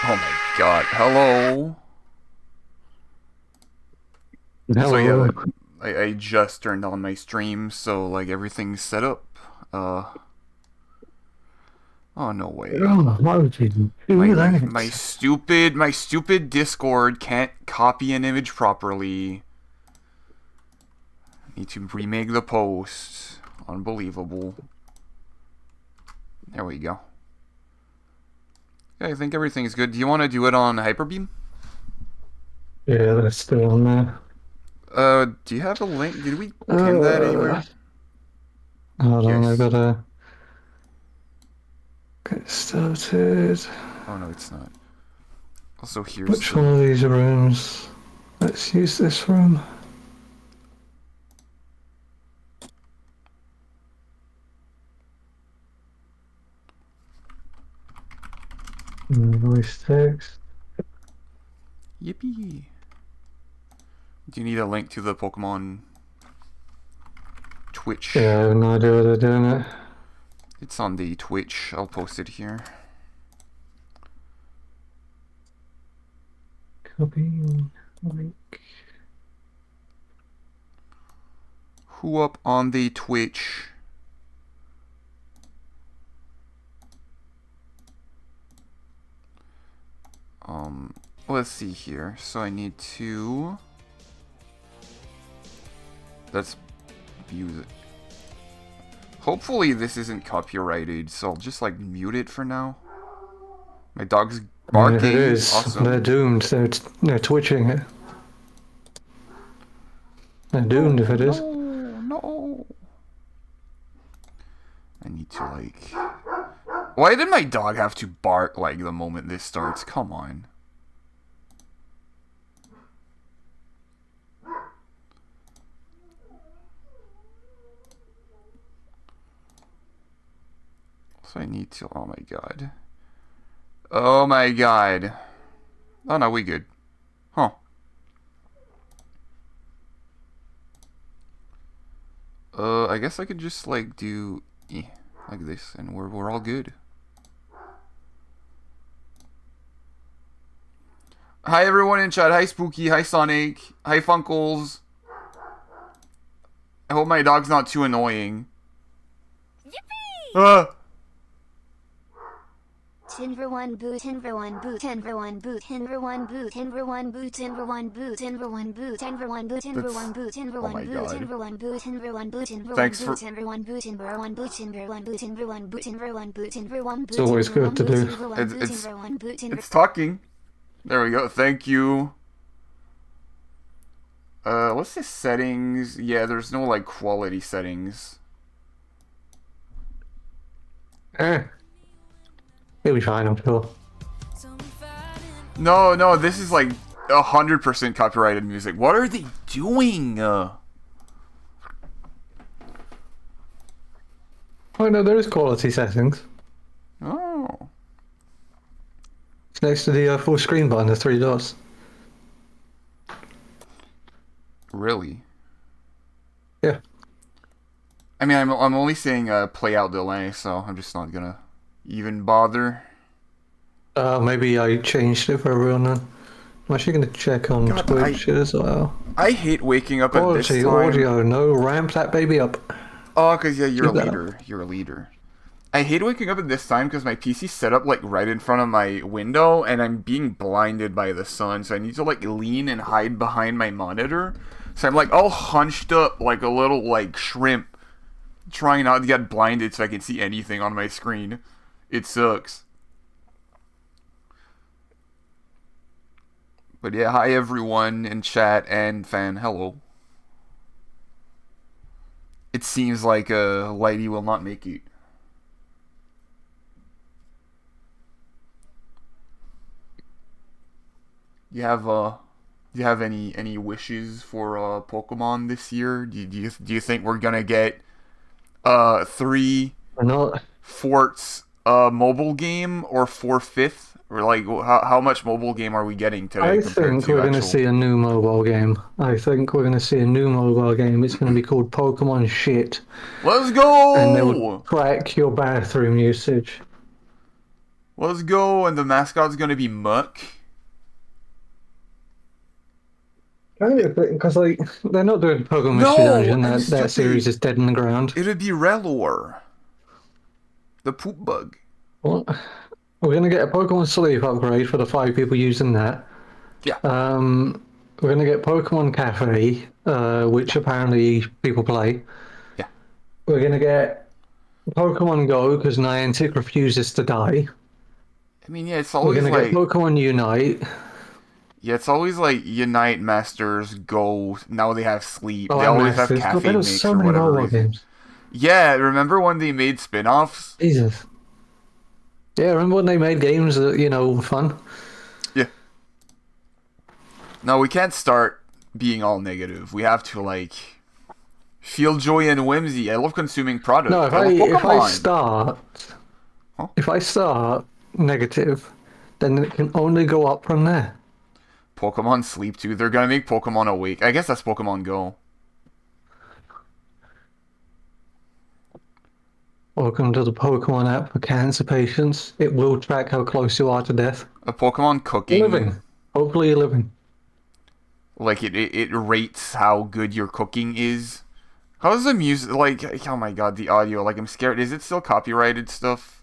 Oh my god. Hello. So Hello. yeah, I just turned on my stream, so like everything's set up. Uh oh no way. Oh, why would you My do my my that? stupid my stupid Discord can't copy an image properly. Need to remake the post. Unbelievable. There we go. Yeah, I think everything's good. Do you want to do it on Hyperbeam? Yeah, that's still on there. Do you have a link? Did we pin that Uh, anywhere? Hold on, I Yes. gotta get started. Oh no, it's not. Also, here's Which one the. of these rooms? Let's use this room. Voice text. Yippee! Do you need a link to the Pokemon Yeah, I Twitch? have no idea what they're doing it. It's on the Twitch. I'll post it here. Copy link. Who up on the Twitch? Let's see here. So I need to. Let's use it. Hopefully this isn't copyrighted, so I'll just like mute it for now. My dog's I mean, if it barking. is, they're Awesome. doomed. They're twitching it. They're doomed Oh if it is. no, no. I need to like. Why did my dog have to bark like the moment this starts? Come on. So I need to. Oh my god. Oh my god. Oh no, we good. Huh. I guess I could just like do like this, and we're all good. Hi everyone in chat. Hi Spooky. Hi Sonic. Hi Funkles. I hope my dog's not too annoying. Yippee! Ah! Timber one boot, timber one boot, timber one boot, timber one boot, timber one boot, timber one boot, timber one boot, timber one boot, timber That's. one boot, timber Oh one my boot, god. timber one boot, timber one boot, timber one Thanks boot, for. timber one boot, timber one boot, timber one boot, timber one boot, timber one boot, timber one It's boot, always timber good one to boot, do. timber one It's boot, it's timber one boot, timber. it's talking. There we go. Thank you. What's the settings? Yeah, there's no like quality settings. Eh, it'll be fine, I'm sure. No, no, this is like 100% copyrighted music. What are they doing? Oh no, there is quality settings. Oh, It's next to the full screen button, the three dots. really? Yeah. I mean, I'm only saying play out delay, so I'm just not gonna even bother. Maybe I changed it for everyone then. I'm actually going to check on God, but Twitch as well. I hate waking up at this Quality time. audio, no, ramp that baby up. Oh, cause yeah, you're a Keep that up. leader. You're a leader. I hate waking up at this time because my PC's set up like right in front of my window, and I'm being blinded by the sun. So I need to like lean and hide behind my monitor. So I'm like all hunched up like a little like shrimp, trying not to get blinded so I can see anything on my screen. It sucks. But yeah, hi everyone in chat and fan. Hello. It seems like Lighty will not make it. You have do you have any wishes for Pokemon this year? Do you think we're gonna get three Or not. forts mobile game or four fifth? Or like how much mobile game are we getting today I compared think to we're going to actual? see a new mobile game. I think we're going to see a new mobile game. It's going to be called Pokemon Shit. Let's And they will go! track your bathroom usage. Let's go, and the mascot's gonna be Muck. Because like they're not doing Pokemon No, Mystery Dungeon. I'm That series stupid. is dead in the ground. It'd be Rellor. The poop bug. What? We're gonna get a Pokemon Sleep upgrade for the 5 people using that. Yeah. We're gonna get Pokemon Cafe, which apparently people play. Yeah. We're gonna get Pokemon Go because Niantic refuses to die. I mean, yeah, it's We're always gonna like... get Pokemon Unite. Yeah, it's always like Unite, Masters, Go. Now they have Sleep. Oh, they and always have Masters. God, Cafe there Mix was so for many whatever mobile reason. games. Yeah, remember when they made spin-offs? Jesus. Yeah, remember when they made games that, were fun? Yeah. No, we can't start being all negative. We have to, like, feel joy and whimsy. I love consuming product. No, I love Pokemon. if I start negative, then it can only go up from there. Pokemon Sleep too. They're gonna make Pokemon Awake. I guess that's Pokemon Go. Welcome to the Pokemon app for cancer patients. It will track how close you are to death. A Pokemon Cooking. You're living. Hopefully you're living. Like, it rates how good your cooking is. How's the music, like, oh my god, the audio, like, I'm scared. Is it still copyrighted stuff?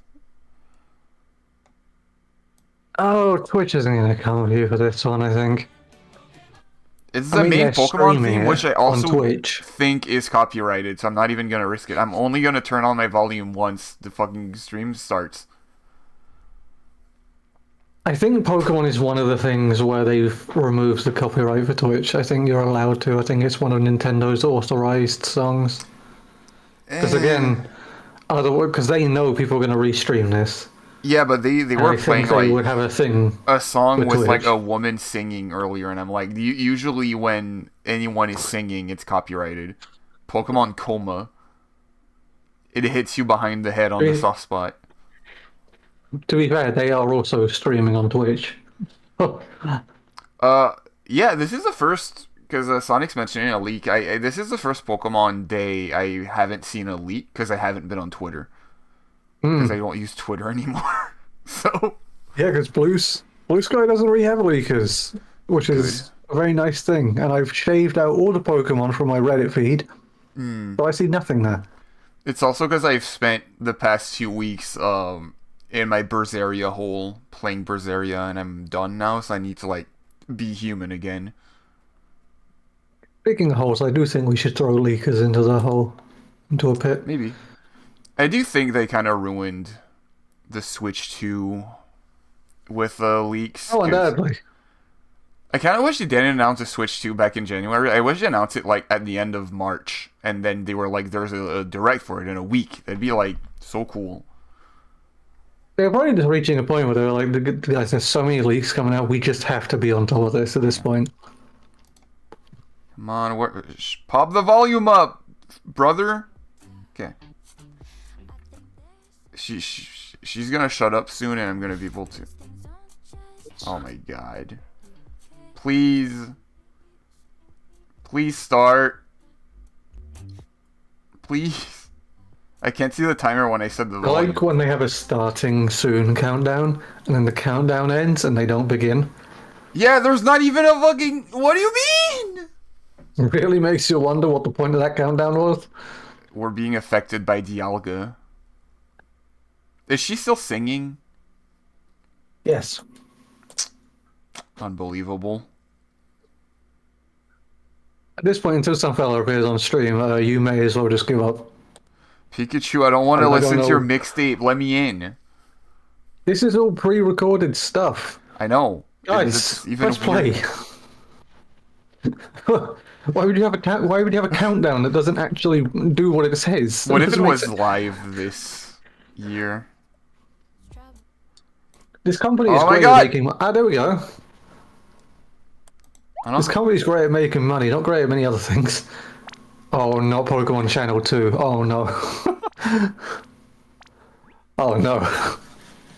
Oh, Twitch isn't going to come with you for this one, I think. It's I the mean, main they're Pokemon streaming theme, it which I on also Twitch. think is copyrighted, so I'm not even gonna risk it. I'm only gonna turn on my volume once the fucking stream starts. I think Pokemon is one of the things where they've removed the copyright for Twitch. I think you're allowed to. I think it's one of Nintendo's authorized songs. Because again, because they know people are going to restream this. Yeah, but they And were I playing, think they like, would have a thing. a song with with like Twitch. a woman singing earlier, and I'm like, usually when anyone is singing, it's copyrighted. Pokemon Coma. It hits you behind the head on the Really? soft spot. To be fair, they are also streaming on Twitch. Yeah, this is the first, because Sonic's mentioning a leak. This is the first Pokemon Day I haven't seen a leak because I haven't been on Twitter. Because I don't use Twitter anymore. So Yeah, because Blue Sky doesn't really have leakers, which is a very nice thing. And I've shaved out all the Pokemon from my Reddit feed, so I see nothing there. it's also because I've spent the past few weeks in my Berseria hole playing Berseria, and I'm done now, so I need to like be human again. Speaking of holes, I do think we should throw leakers into the hole, into a pit. Maybe. I do think they kind of ruined the Switch 2 with the leaks. Oh, 'cause undoubtedly. I kind of wish they didn't announce a Switch 2 back in January. I wish they announced it like at the end of March, and then they were like, "There's a direct for it in a week." That'd be like so cool. They're probably just reaching a point where they're like, guys, there's so many leaks coming out, we just have to be on top of this at this point. Come on, pop the volume up, brother. Okay. She's gonna shut up soon, and I'm gonna be able to. Oh my god. Please. Please start. Please. I can't see the timer when I said the I volume. like when they have a starting soon countdown, and then the countdown ends and they don't begin. Yeah, there's not even a fucking. What do you mean? It really makes you wonder what the point of that countdown was. We're being affected by Dialga. Is she still singing? Yes. Unbelievable. At this point, until some fella appears on stream, you may as well just give up. Pikachu, I don't want to I don't listen to your know. mixtape. Let me in. This is all pre-recorded stuff. I know. Guys, It's even let's play. Why would you have a countdown that doesn't actually do what it says? What if it doesn't make was sense. live this year? This company is Oh my great God! at making. There we go. I don't This company's great at making money, not great at many other things. Oh, not Pokemon Channel 2. Oh no. Oh no.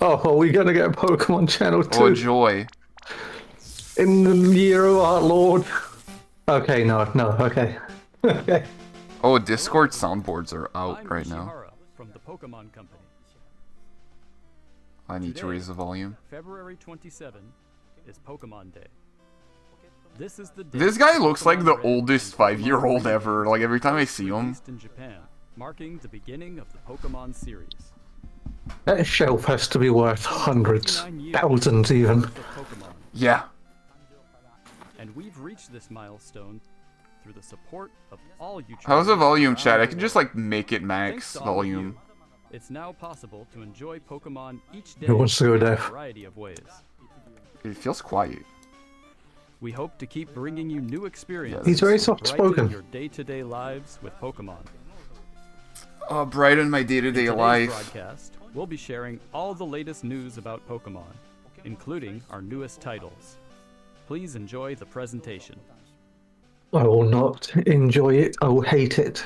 Oh, are we gonna get Pokemon Channel 2 Oh, joy. in the year of our Lord? Okay, no, okay. Okay. Oh, Discord soundboards are out I'm right now. Yoshihara from the Pokemon Company. I need to Today, raise the volume. February 27 is Pokemon Day. This is the day This guy looks like the Pokemon Red oldest and Pokemon 5-year-old Green ever. Like every time I see him. released in Japan, marking the beginning of the Pokemon series. That shelf has to be worth hundreds, 59 years thousands even. of Pokemon, Yeah. and we've reached this milestone through the support of all you. How's the travelers volume, around Chat? I the can just world. like make it Thanks max to all of volume. you, it's now possible to enjoy Pokemon each day Who wants to go in a deaf? variety of ways. It feels quiet. We hope to keep bringing you new experiences. He's very to soft-spoken. brighten your day-to-day lives with Pokemon. Brighten my day-to-day Today's life. broadcast, we'll be sharing all the latest news about Pokemon, including our newest titles. Please enjoy the presentation. I will not enjoy it. I will hate it.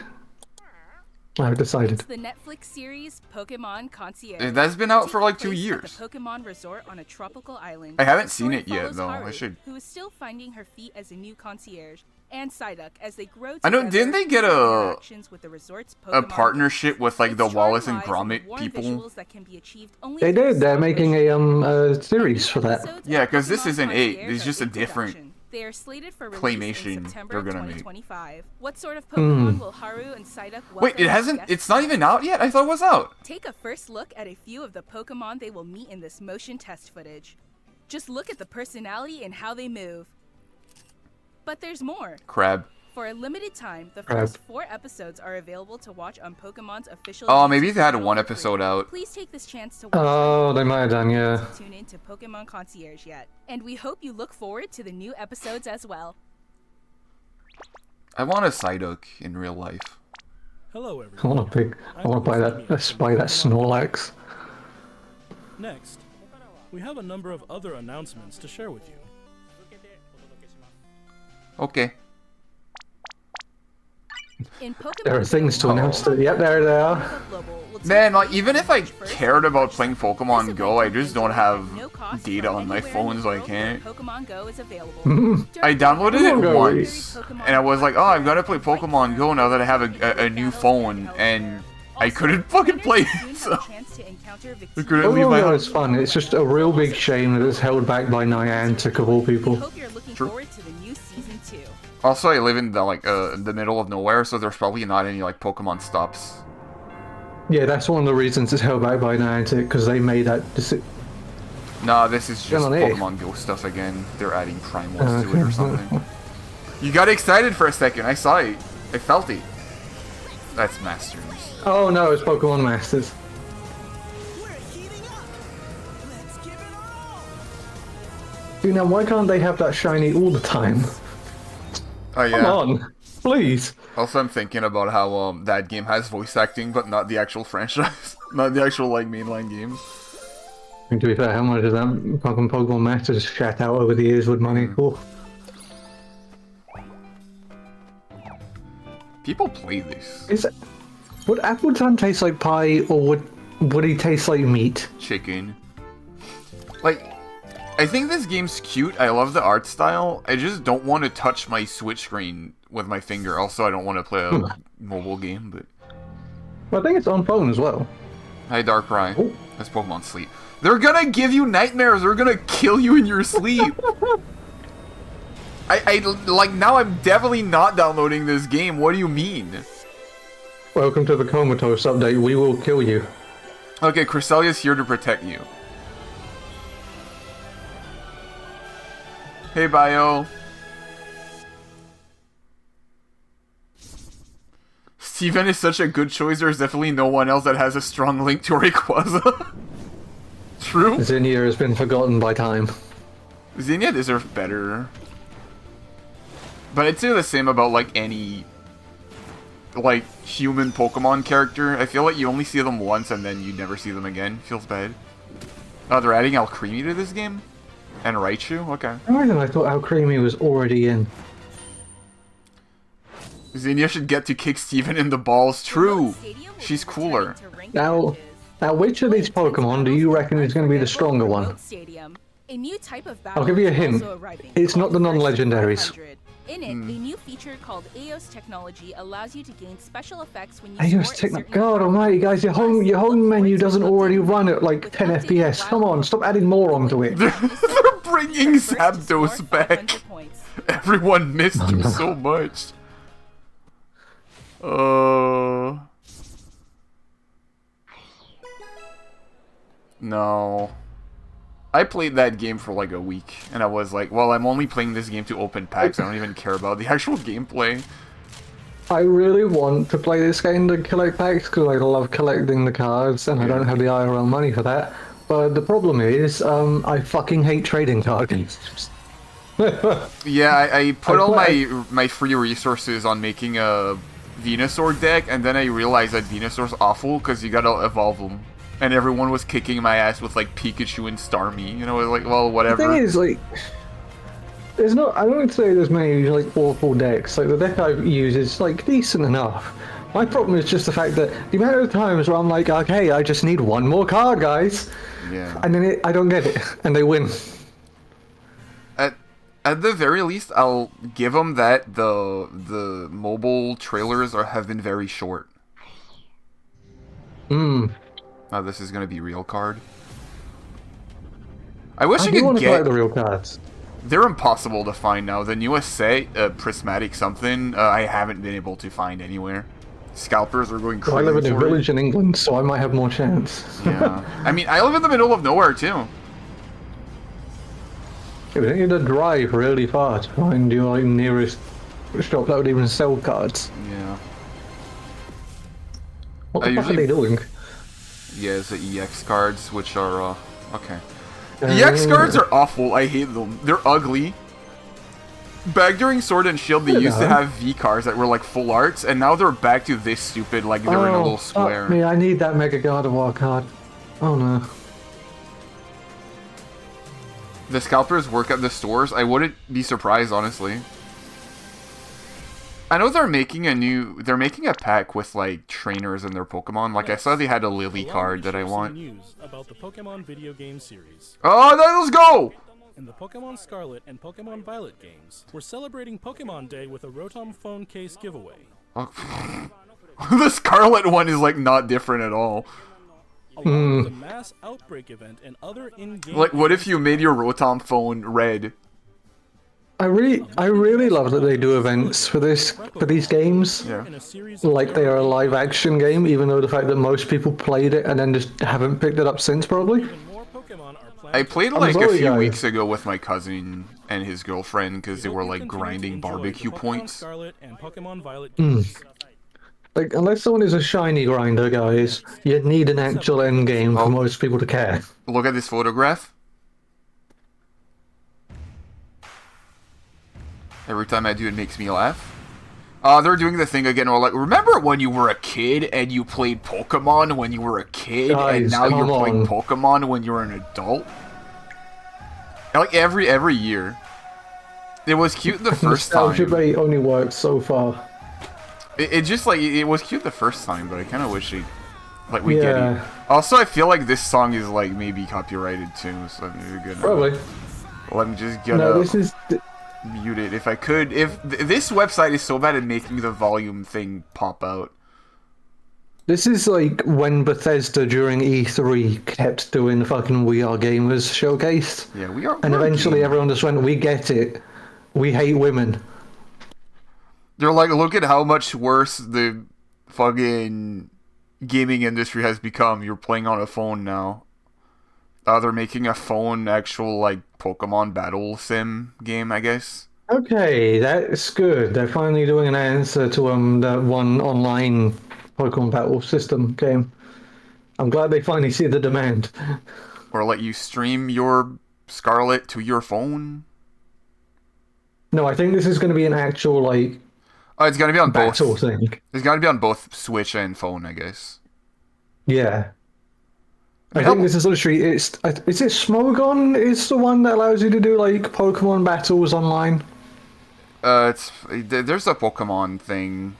I've decided. It's the Netflix series Pokemon Concierge. That's been out for Takes like 2 place at years. The Pokemon Resort on a tropical island. I haven't The seen story it yet, follows though. I Haru, should- Who is still finding her feet as a new concierge, and Psyduck as they grow I know, together didn't they get through a- interactions with the resort's A Pokemon partnership with like Its the charm Wallace and lies in Gromit warm people. visuals that can be achieved only They through did. They're slow making motion. a series for that. Episodes Yeah, of 'cause this Pokemon isn't 8, Concierge it's are just a in different production. They are slated for release claymation in September they're gonna make. 2025. What sort of Pokemon will Haru and Psyduck welcome? Wait, it as hasn't. guests It's not to even visit? out yet. I thought it was out. Take a first look at a few of the Pokemon they will meet in this motion test footage. Just look at the personality and how they move. But there's more. Crab. For a limited time, the Crap. first 4 episodes are available to watch on Pokemon's official Oh, maybe YouTube they had channel one for free. episode out. Please take this chance to watch Oh, they might have done, yeah. to tune in to Pokemon Concierge yet. And we hope you look forward to the new episodes as well. I want a Psyduck in real life. Hello, I everyone. want to buy that. Let's buy that Snorlax. Next, we have a number of other announcements to share with you. Okay. In Pokemon There are things to Go, announce. Yep, there they are. Pokemon Global will take Man, like place even on if I March 1st cared about to playing March 2nd. Pokemon This Go, I event just is don't at have no cost data from on my anywhere in phone, the so I world can't. where Pokemon Go is available. I downloaded it Pokemon Go. once, and I was like, oh, I'm gonna play Pokemon Go now that I have a new phone, and I couldn't fucking play it, so I couldn't leave my Pokemon Go house. is fun. It's just a real big shame that it's held back by Niantic of all people. Hope you're looking True. forward to the new season 2. Also, I live in the middle of nowhere, so there's probably not any like Pokemon stops. Yeah, that's one of the reasons it's held back by Niantic, because they made that decision. Nah, this is just Come on, eh? Pokemon Go stuff again. They're adding primals to it or something. You got excited for a second. I saw it. I felt it. That's Masters. Oh no, it's Pokemon Masters. Dude, now why can't they have that shiny all the time? Oh Come yeah. on, please. Also, I'm thinking about how that game has voice acting, but not the actual franchise, not the actual like mainline games. And to be fair, how much does that Pokemon Masters shat out over the years with money? Oh, People play this is it? Would Appleton taste like pie, or would he taste like meat? chicken. Like, I think this game's cute. I love the art style. I just don't want to touch my Switch screen with my finger. Also, I don't want to play a mobile game. But Well, I think it's on phone as well. hi, Darkrai. Oh. That's Pokemon Sleep. They're gonna give you nightmares. They're gonna kill you in your sleep. I like now. I'm definitely not downloading this game. What do you mean? Welcome to the Comatose update. We will kill you. Okay, Cresselia's here to protect you. Hey, Bio. Steven is such a good choice. There's definitely no one else that has a strong link to Rayquaza. True. Zinnia has been forgotten by time. Zinnia deserves better. But I'd say the same about, like, any, like, human Pokemon character. I feel like you only see them once and then you never see them again. Feels bad. Oh, they're adding Alcremie to this game? And Raichu? Okay. For some reason I thought Alcremie was already in. Zinnia should get to kick Steven in the balls. True. She's cooler. Now, which of these Pokemon do you reckon is going to be the stronger one? A new type of battle I'll give you a is hint. also arriving, It's not called the Versus non-legendaries. 500. In it, a new feature called Aeos technology allows you to gain special effects when you Aeos score a Techno. certain God attack. almighty, guys, your home Plus, look menu forward to doesn't an already updated run map at like with 10 updated FPS. wild Come on, world. stop adding more The onto way it. to finish this They're up, bringing be the first to Zapdos score back. 500 points. Everyone missed him so much. No. I played that game for like a week, and I was like, well, I'm only playing this game to open packs. I don't even care about the actual gameplay. I really want to play this game to collect packs because I love collecting the cards and I don't have the IRL money for that. But the problem is, I fucking hate trading card games. Yeah, I put all play- my free resources on making a Venusaur deck, and then I realized that Venusaur's awful because you gotta evolve them. And everyone was kicking my ass with like Pikachu and Starmie, and I was like, well, The whatever. thing is, like, there's not. I don't say there's many like awful decks. Like the deck I use is like decent enough. My problem is just the fact that the amount of times where I'm like, okay, I just need one more card, guys, Yeah. and then I don't get it, and they win. At the very least, I'll give them that the mobile trailers have been very short. Hmm. Oh, this is gonna be real card. I wish I I do want could to collect get. the real cards. They're impossible to find now. The newest set, Prismatic something, I haven't been able to find anywhere. Scalpers are going I crazy live in a for it. village in England, so I might have more chance. Yeah. I mean, I live in the middle of nowhere, too. You don't need to drive really far to find your like, nearest shop that would even sell cards. Yeah. What I the fuck are usually- they doing? Yeah, it's the EX cards, which are, okay. EX cards are awful. I hate them. They're ugly. Back during Sword and Shield, they used to have V cards that were like full arts, and now they're back to this stupid, like they're in a little square. Fuck me, I need that Mega Gardevoir card. Oh no. The scalpers work at the stores. I wouldn't be surprised, honestly. I know they're making a pack with like trainers and their Pokemon. Like I saw they had a Lily card that I want. News about the Pokemon video game series. Oh, then let's go! In the Pokemon Scarlet and Pokemon Violet games, we're celebrating Pokemon Day with a Rotom phone case giveaway. Oh. The Scarlet one is like not different at all. Along with the mass outbreak event and other in-game Like, what if you made your Rotom phone red? I really love that they do events for these games. Yeah. in a series of Like they are a live action game, even though the fact that most people played it and then just haven't picked it up since probably. even more Pokemon are planned. I played I'm like a sorry, few guys. weeks ago with my cousin and his girlfriend because they were like grinding barbecue Pokemon points. Scarlet and Pokemon Violet games. Like unless someone is a shiny grinder, guys, you need an actual end game Oh. for most people to care. Look at this photograph. Every time I do, it makes me laugh. They're doing the thing again. We're like, remember when you were a kid and you played Pokemon when you were a kid, and Guys, now you're come playing on. Pokemon when you're an adult? Like every year. It was cute the first Nostalgia time. bait only works so far. It just like it was cute the first time, but I kind of wish we get it. Yeah. Also, I feel like this song is like maybe copyrighted too, so you're gonna Probably. let me just get No, this is. mute it if I could. If this website is so bad at making the volume thing pop out. This is like when Bethesda during E3 kept doing fucking We Are Gamers showcase. Yeah, we are. And we're eventually gamers. everyone just went, we get it. We hate women. They're like, look at how much worse the fucking gaming industry has become. You're playing on a phone now. They're making a phone actual like Pokemon battle sim game, I guess. Okay, that's good. They're finally doing an answer to that one online Pokemon battle system game. I'm glad they finally see the demand. Or let you stream your Scarlet to your phone. No, I think this is going to be an actual like Oh, it's gonna be on both. battle thing. It's gonna be on both Switch and phone, I guess. Yeah. I Yeah. think this is literally is it Smogon is the one that allows you to do like Pokemon battles online? There's a Pokemon thing.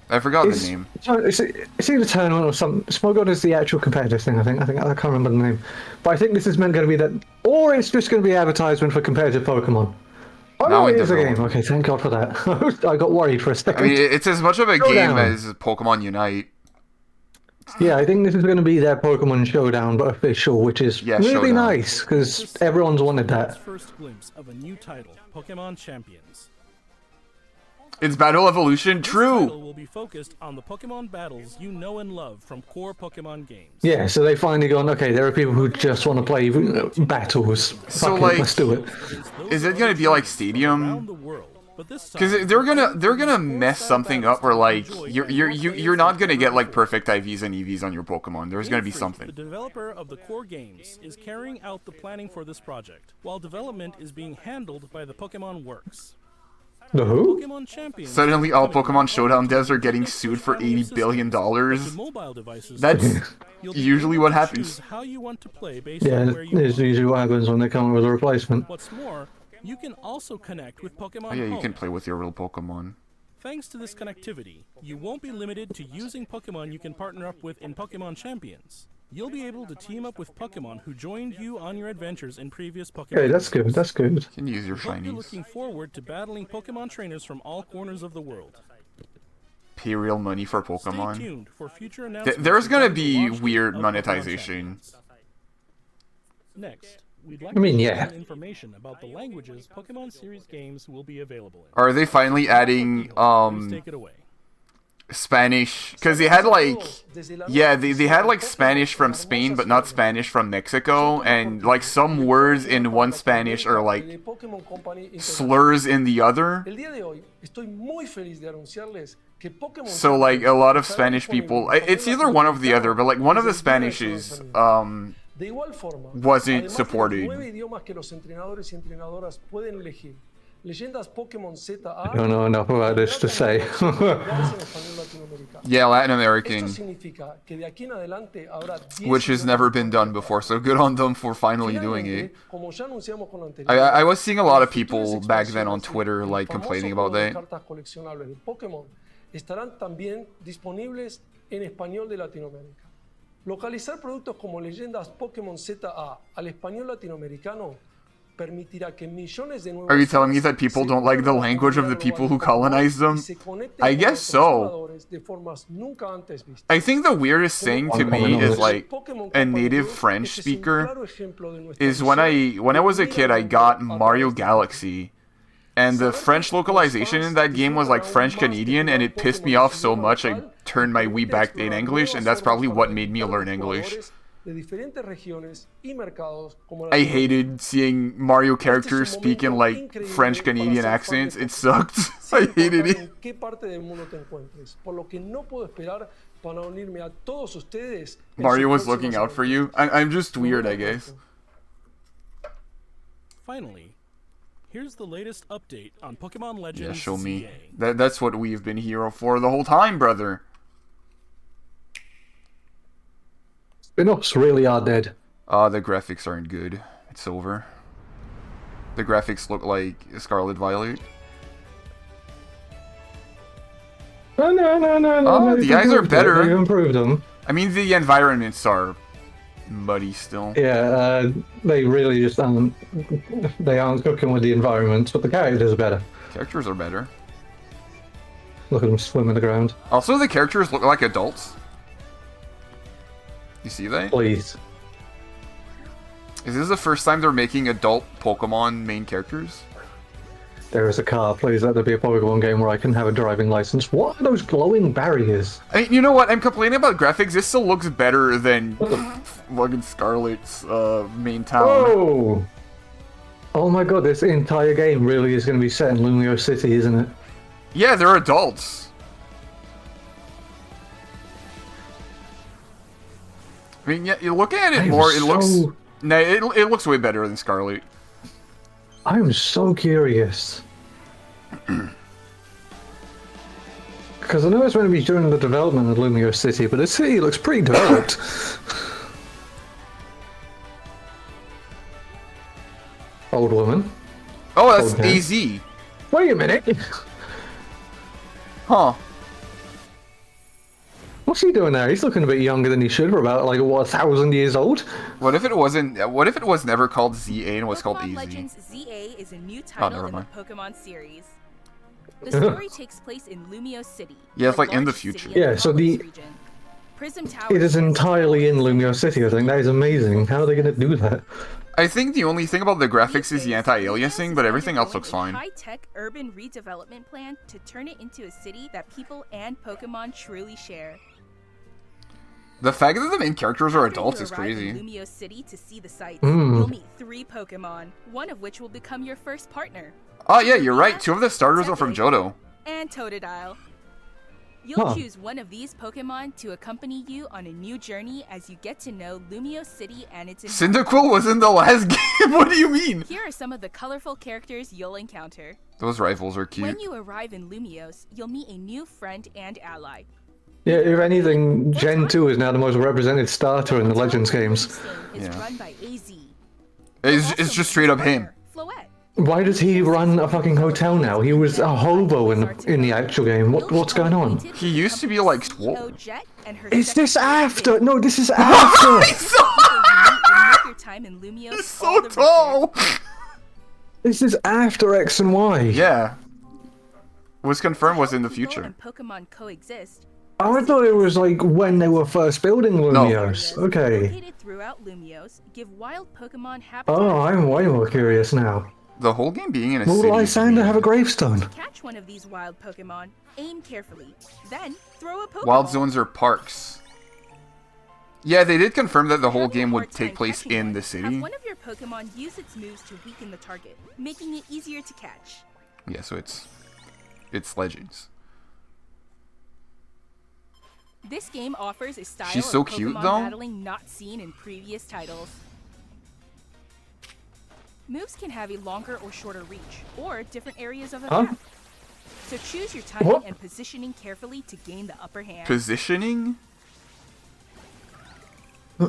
I forgot It's, the name. it's either tournament or something. Smogon is the actual competitive thing. I think I can't remember the name, but I think this is meant going to be that, or it's just going to be advertisement for competitive Pokemon. Oh Now no, in it is a game. development. Okay, thank God for that. I got worried for a I second. mean, it's as much of a Showdown. game as Pokemon Unite. Yeah, I think this is going to be their Pokemon Showdown, but official, which is Yeah, really Showdown. nice because everyone's wanted that. First glimpse of a new title, Pokemon Champions. It's Battle Evolution, This true. title will be focused on the Pokemon battles you know and love from core Pokemon games. Yeah, so they finally gone. Okay, there are people who just want to play battles. So, Fuck it, like, let's do it. Is it gonna be like Around Stadium? the world. But this Because time, they're gonna mess something up where like you're not gonna get like perfect IVs and EVs on your Pokemon. There's gonna be Game Freak, something. The developer of the core games is carrying out the planning for this project, while development is being handled by the Pokemon Works. The who? Pokemon Champions. Suddenly, all coming Pokemon with Showdown devs are all getting the sued for family of $80 billion. systems, to mobile devices. That's You'll be usually able what to happens. choose how you want to play based Yeah, on where you it's are. usually what happens when they come up with a replacement. What's more, you can also connect with Pokemon Oh yeah, you Home. can play with your real Pokemon. Thanks to this connectivity, you won't be limited to using Pokemon you can partner up with in Pokemon Champions. You'll be able to team up with Pokemon who joined you on your adventures in previous Pokemon. Okay, that's good. games. That's good. You can use your Hope you're shinies. looking forward to battling Pokemon trainers from all corners of the world. Pay real money for Stay Pokemon. tuned for future announcements. There's gonna regarding the be launch date weird of Pokemon monetization. Champions. Next, we'd like I mean, to share yeah. some information about the languages Pokemon series games will be available in. Are they finally adding Please take it away. Spanish? Because they had like they had like Spanish from Spain, but not Spanish from Mexico, and like some words in one Spanish are like slurs in the other. So like a lot of Spanish people, it's either one or the other, but like one of the Spanishes wasn't supported. I don't know enough about this to say. Yeah, Latin American, which has never been done before, so good on them for finally doing it. I was seeing a lot of people back then on Twitter like complaining about that. Estarán también disponibles en español de Latinoamérica. Localizar productos como Leyendas Pokémon ZA al español latinoamericano permitirá que millones de nuevos Are you telling me that people don't like the language of the people who colonized them? I guess so. I think the weirdest thing to me is like a native French speaker is when I was a kid I got Mario Galaxy, and the French localization in that game was like French Canadian, and it pissed me off so much I turned my Wii back in English, and that's probably what made me learn English. I hated seeing Mario characters speak in like French Canadian accents. It sucked. I hated it. Mario was looking out for you. I'm just weird, I guess. Finally, here's the ast update on Pokemon Legends. Yeah, show me. ZA. That's what we've been here for the whole time, brother. Spin-offs really are dead. The graphics aren't good. It's over. The graphics look like Scarlet Violet. No. Oh, the eyes are better. They've improved them. I mean, the environments are muddy still. Yeah, they really just they aren't cooking with the environment, but the characters are better. Characters are better. Look at them swim in the ground. Also, the characters look like adults. You see that? Please. Is this the first time they're making adult Pokemon main characters? There is a car. Please let there be a Pokemon game where I can have a driving license. What are those glowing barriers? I mean, you know what? I'm complaining about graphics. This still looks better than fucking Scarlet's main town. Oh! Oh my god, this entire game really is going to be set in Lumio City, isn't it? Yeah, they're adults. I mean, yeah, you look at it more, it looks... Nah, it looks way better than Scarlet. I am so curious. Because I know it's going to be during the development of Lumio City, but the city looks pretty developed. Old woman. Oh, that's Okay. AZ. Wait a minute. Huh. What's he doing there? He's looking a bit younger than he should. For about like what, 1,000 years old. What if it wasn't? What if it was never called ZA and was called Pokemon AZ? Legends ZA is a new title never in the mind. Pokemon series. The story takes place in Lumio City. Yeah, it's like in the largest city future. in Yeah, so Kalos the- region. Prism Tower It is stands entirely in alone Lumio the City. I think that is amazing. How are they going to do that? I think the only thing about the graphics These is the days, anti-aliasing, Lumios but is everything else undergoing looks a fine. high-tech urban redevelopment plan to turn it into a city that people and Pokemon truly share. The fact that the main characters are After adults you is arrive in crazy. Lumio City to see the sights, Mm. you'll meet 3 Pokemon, one of which will become your first partner. Oh yeah, you're right. 2 of the starters are from Johto. And Totodile. You'll Huh. choose one of these Pokemon to accompany you on a new journey as you get to know Lumio City and its environment. Cyndaquil was in the last game. What do you mean? Here are some of the colorful characters you'll encounter. Those rivals are cute. When you arrive in Lumios, you'll meet a new friend and ally. Yeah, if anything, Gen 2 is now the most represented starter in the Legends games. Is Yeah. run by AZ. It's just straight up him. Floette. Why does he run a fucking hotel now? He was a hobo in the actual game. What's going on? He used to be, like, CEO swole. Jet and her Is this secretary after? Vic. No, this is after. He's so, People you meet will make your time in Lumios he's all so the richer. tall. This is after X and Y. Yeah. Was confirmed was in the People future. and Pokemon coexist. I thought it was like when they were first building Lumios. Okay. Located throughout Lumios, give wild Pokemon habitat. Oh, I'm way more curious now. The whole game being in a Will city. is Lysander have a weird. gravestone? Catch one of these wild Pokemon, aim carefully, then throw a Pokeball. Wild zones are parks. Yeah, they did confirm that the whole Having a game would hard time take place catching in one, the Have city. one of your Pokemon use its moves to weaken the target, making it easier to catch. Yeah, so it's Legends. This game offers a style She's so of cute, Pokemon though. battling not seen in previous titles. Moves can have a longer or shorter reach, or different areas of a Huh? map. So choose your timing What? and positioning carefully to gain the upper hand. Positioning?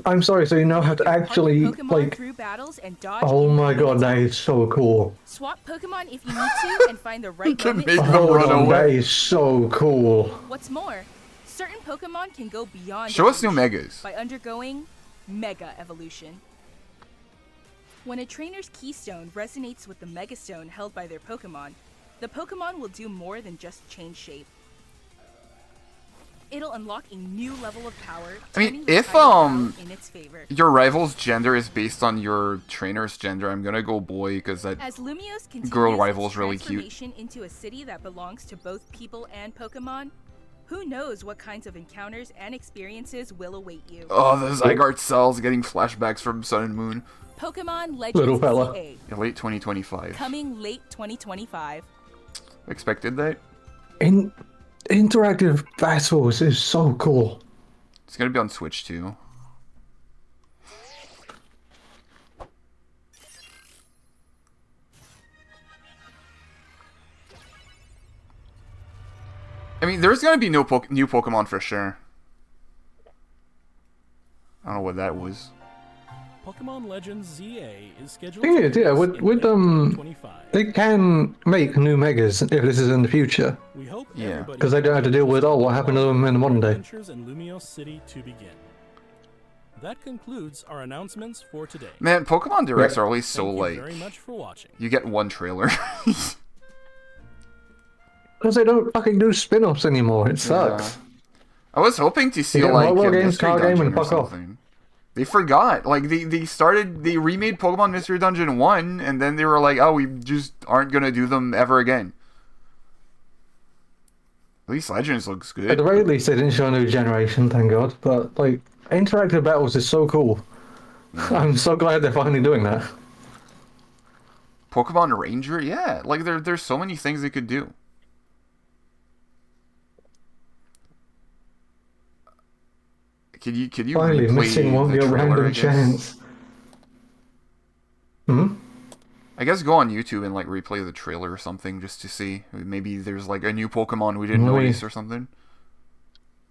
I'm sorry, so you know how to Party actually, Pokemon like... through battles and dodge Oh my incoming god, that attacks. is so cool. Swap Pokemon if you need to and find the right can moment make to them Hold run on, away. that is so cool. What's more, certain Pokemon can go beyond Show us new evolution megas. by undergoing Mega Evolution. When a trainer's keystone resonates with the Megastone held by their Pokemon, the Pokemon will do more than just change shape. It'll unlock a new level of power, I mean, turning the if, tide around in its favor. Your rival's gender is based on your trainer's gender. I'm gonna go boy because that. As Lumios continues Girl rival's its really cute. transformation into a city that belongs to both people and Pokemon, who knows what kinds of encounters and experiences will await you. Oh, the Zygarde cells getting flashbacks from Sun and Moon. Pokemon Legends Little fella. CA, Yeah, late 2025. coming late 2025. Expected that. Interactive battles is so cool. It's gonna be on Switch too. I mean, there's gonna be no new Pokemon for sure. I don't know what that was. Pokemon Legends ZA is scheduled Thing to is, yeah, release with- in with, late 2025. They can make new megas if this is in the future. We hope Yeah. everybody 'Cause they don't have to deal with, oh, what happened to them in the modern day. Adventures in Lumiose City to begin. That concludes our announcements for today. Man, Pokemon Directs are always so Thank you like very much for watching. you get one trailer. Because they don't fucking do spin-offs anymore. It sucks. I was hoping to see You get like mobile a games, Mystery car game, Dungeon and or fuck off. something. They forgot. Like they remade Pokemon Mystery Dungeon 1 and then they were like, "Oh, we just aren't going to do them ever again." At least Legends looks At the good. very least, they didn't show a new generation, thank God. But, like, interactive battles is so cool. I'm so glad they're finally doing that. Pokemon Ranger? Yeah, like there's so many things they could do. Could you Finally, replay missing won't the be a trailer, I random guess? chance. I guess go on YouTube and like replay the trailer or something just to see. Maybe there's like a new Pokemon we didn't Wait. notice or something.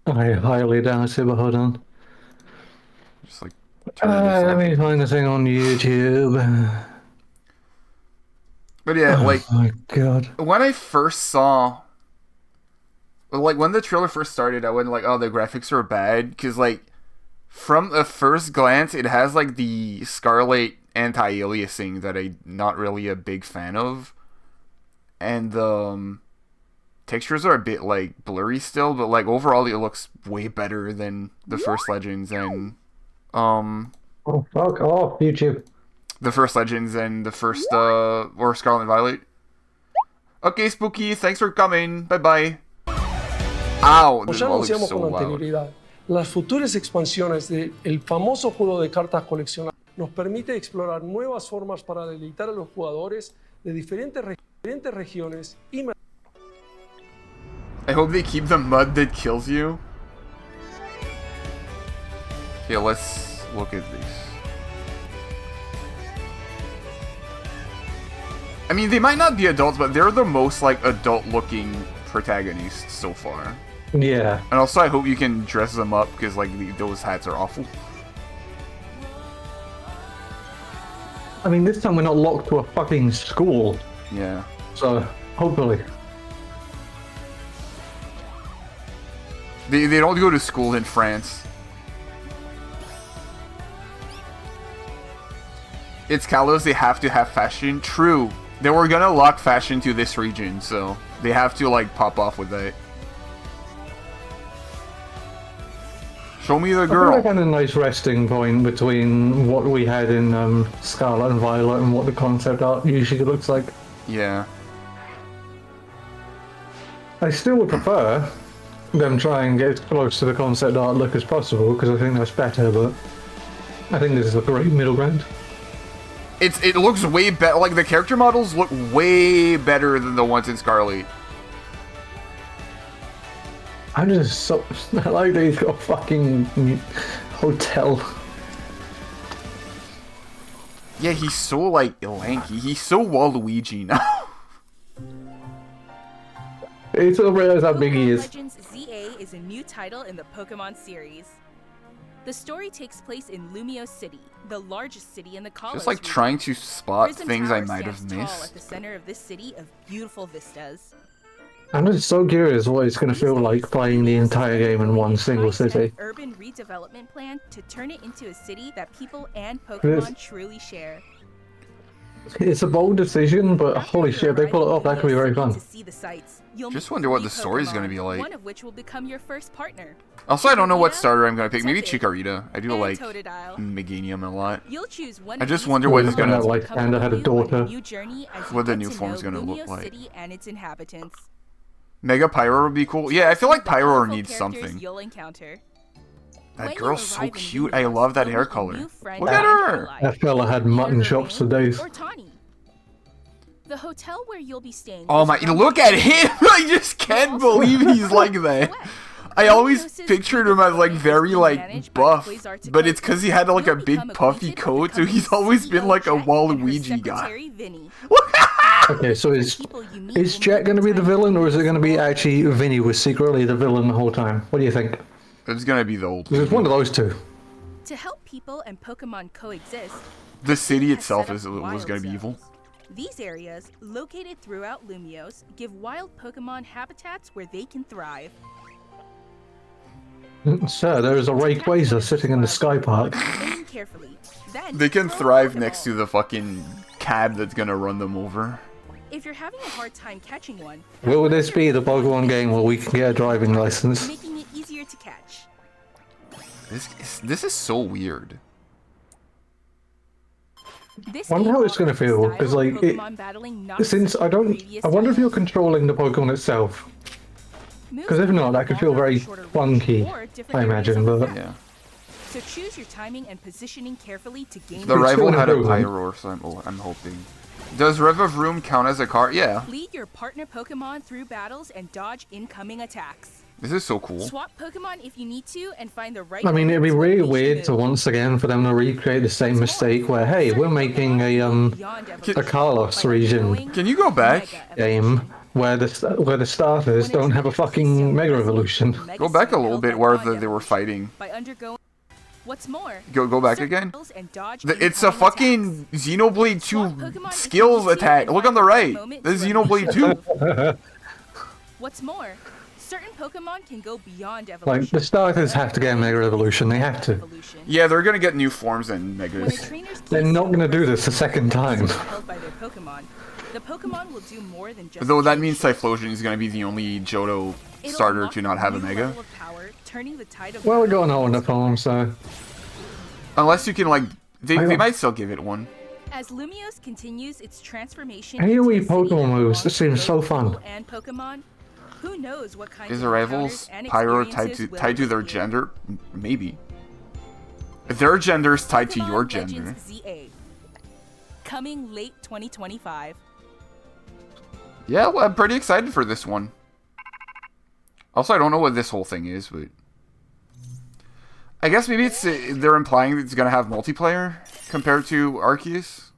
I highly doubt it, but hold on. Just like turn this Let off. me find the thing on YouTube. But yeah, like Oh my god. when I first saw Like, when the trailer first started, I went like, oh, the graphics are bad. Because, like, from the first glance, it has, like, the Scarlet anti-aliasing that I'm not really a big fan of. And the textures are a bit, like, blurry still. But, like, overall, it looks way better than the first Legends and, Oh, fuck off, YouTube. the first Legends and the first, or Scarlet and Violet. Okay, Spooky, thanks for coming. Bye-bye. Ow, Como this ya wall is anunciamos so con loud. anterioridad, las futuras expansiones del famoso juego de cartas coleccionables nos permite explorar nuevas formas para deleitar a los jugadores de diferentes regiones y mercados. I hope they keep the mud that kills you. Okay, let's look at this. I mean, they might not be adults, but they're the most, like, adult-looking protagonists so far. Yeah. And also, I hope you can dress them up, because, like, those hats are awful. I mean, this time we're not locked to a fucking school, Yeah. so hopefully. They don't go to school in France. It's Kalos, they have to have fashion. True. They were gonna lock fashion to this region, so they have to, like, pop off with that. Show me the I girl. think I had a nice resting point between what we had in Scarlet and Violet and what the concept art usually looks like. Yeah. I still would prefer them try and get as close to the concept art look as possible, because I think that's better, but I think this is a great middle ground. It looks way better. Like, the character models look way better than the ones in Scarlet. I'm just so... I like that he's got a fucking hotel. Yeah, he's so, like, lanky. He's so Waluigi now. It's all realize how big he Pokemon is. Legends ZA is a new title in the Pokemon series. The story takes place in Lumio City, the largest city in the Kalos Just, like, region. trying to spot Prism things Tower I might have stands tall missed. at the center of this city of beautiful vistas. I'm just so curious what it's going to feel like playing the entire game in one single Devised city. an urban redevelopment plan to turn it into a city that people and Pokemon truly share. It's a bold decision, but After holy your shit, they pull it arrival off, that in could be Lumio very City fun. to see the sights, you'll Just meet wonder what 3 the story's gonna Pokemon, be like. One of which will become your first partner. Also, I don't know what Chikorita, starter I'm gonna pick. Maybe Tepig, Chikorita. I do and like Totodile. Meganium a lot. You'll choose one I of just these wonder what Pokemon it's gonna- like Panda had a daughter. new journey as you What the get new to form's know gonna look Lumio like. City and its inhabitants. Mega Pyro would be cool. Yeah, I feel like The Pyro colorful needs characters something. You'll encounter. When That you girl's so arrive in cute. I Lumos, love that you'll hair meet a color. new friend Look at and her! ally, That fella had mutton either chops for Rain days. or Tawny. The hotel where you'll be staying. Oh is my, run look by at the- him! I just can't also believe he's like that. Wet. I always Lumiosis pictured him as like is very being like managed by buff, Quasar but it's because he had like a You'll big become puffy acquainted coat, with so the he's always been CEO like a Jet and her Waluigi guy. secretary, Vinny. Okay, so is People you meet is will Jet make going to be the time villain, or is it for going to be small actually Vinny was secretly the villain the whole time? What do you think? It's gonna be the old. 'Cause it's one of those two. To help people and Pokemon coexist, The city has itself set up was wild gonna be zones. evil. These areas, located throughout Lumios, give wild Pokemon habitats where they can thrive. Sir, there is a Rayquaza sitting in the Sky Park. Aim carefully. Then They can throw a thrive Pokeball. next to the fucking cab that's gonna run them over. If you're having a hard time catching one, Will this be the Pokemon game where we can get a driving license? making it easier to catch. This is so weird. This Wonder how game it's gonna offers a feel, style 'cause, of like, Pokemon battling not Since seen I in don't, previous I wonder if you're titles. controlling the Pokemon itself. Moves 'cause if can not, have that could feel longer or very shorter range, funky, or different I areas imagine, of the but- map. Yeah. So choose your timing and positioning carefully to gain The It's rival still had a improving. Pyro, so I'm hoping. Does Rev of Room count as a car? Yeah. Lead your partner Pokemon through battles and dodge incoming attacks. This is so cool. Swap Pokemon if you need to and find the right I mean, it'd be moment to really unleash your weird to move. once again for them to recreate the same mistake where, hey, we're making a Beyond evolution Kalos by region undergoing Can you go back? Mega game where the starters don't have a fucking Mega Evolution. Go back a little bit where they were fighting. By undergoing. What's more, Go back certain again. battles and dodge It's a incoming fucking Xenoblade Swap 2 Pokemon if skills you need to attack. and Look on find the the right. moment This is to Xenoblade unleash your 2. What's more, Certain Pokemon can go beyond Like, evolution. the starters have to get Mega Evolution, they have to. Evolution. Yeah, they're gonna get new forms and When a megas. trainer's They're not keystone gonna do this a second time. held by their Pokemon, the Pokemon will do more than just Though that change means shape. Typhlosion is gonna be the only Johto It'll starter unlock to not have a new mega. level of power, turning the tide of Well, we battle got an older against form, so... Unless you can, like, they don't- might still give it one. As Lumiose continues its transformation AoE into a city Pokemon that moves, belongs this to seems both so fun. people and Pokemon, who knows what kinds Is of the rivals encounters and pyro tied experiences to will tied to their appear. gender? Maybe. If their gender is tied to Pokemon your Legends gender. ZA. Coming late 2025. Yeah, well, I'm pretty excited for this one. Also, I don't know what this whole thing is, but I guess maybe it's they're implying that it's gonna have multiplayer compared to Arceus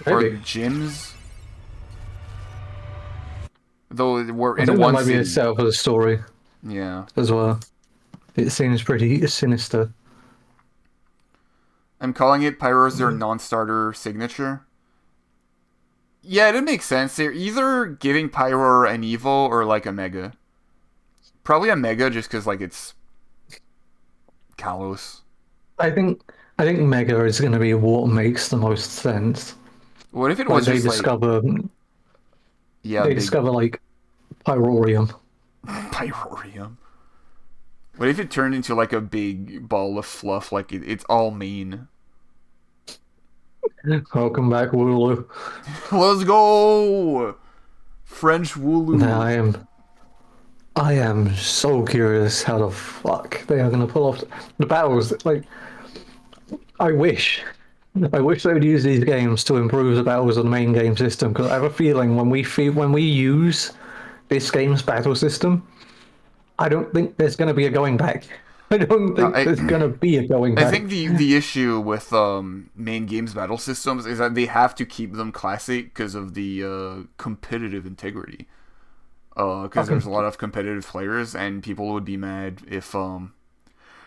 or Maybe. gyms. Though we're I in think that one might be a city. setup for the story Yeah, as well. It seems pretty sinister. I'm calling it Pyro's their non-starter signature. Yeah, it makes sense. They're either giving Pyro an Evo or like a Mega. Probably a Mega just because like it's Kalos. I think Mega is going to be what makes the most sense. What if it Like was they just like discover, yeah, they big discover like Pyrorium. Pyrorium? What if it turned into like a big ball of fluff? Like it's all main. Welcome back, Wooloo. Let's go, French Wooloo. Now I am so curious how the fuck they are going to pull off the battles. Like, I wish they would use these games to improve the battles on the main game system, because I have a feeling when we use this game's battle system, I don't think there's going to be a going back. I don't think there's going to be a going back. I think the issue with main games battle systems is that they have to keep them classic because of the competitive integrity. Because there's a lot of competitive players, and people would be mad if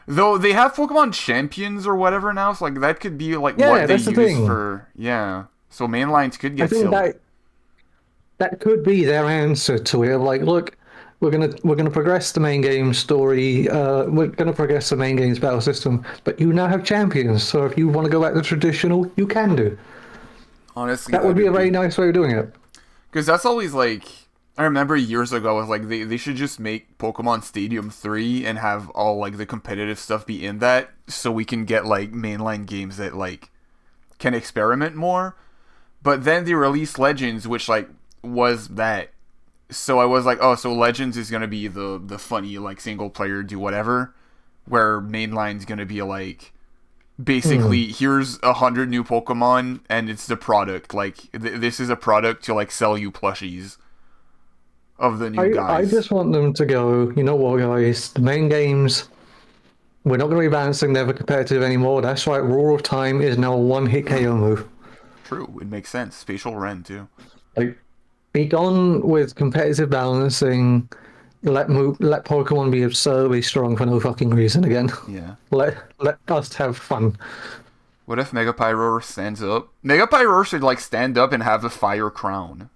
though they have Pokemon Champions or whatever now, so like that could be like Yeah, what they that's the use thing. for so main lines could I get think silly. that could be their answer to it. Like, look, we're gonna progress the main game story. We're gonna progress the main game's battle system, but you now have champions. So if you want to go back to traditional, you can do. Honestly, That would be a very nice way of doing it. because that's always like I remember years ago, I was like they should just make Pokemon Stadium 3 and have all like the competitive stuff be in that, so we can get like mainline games that like can experiment more. But then they released Legends, which like was that. So I was like, oh, so Legends is gonna be the funny like single player do whatever, where mainline's gonna be like basically here's 100 new Pokemon and it's the product. Like this is a product to like sell you plushies of the new I guys. just want them to go, you know what, guys? The main games, we're not going to be balancing them for competitive anymore. That's right, Roar of Time is now a one-hit KO move. True, it makes sense. Spatial Ren too. Like, be gone with competitive balancing. Let Pokemon be absurdly strong for no fucking reason again. Yeah. Let us have fun. What if Mega Pyroar stands up? Mega Pyroar should like stand up and have a fire crown.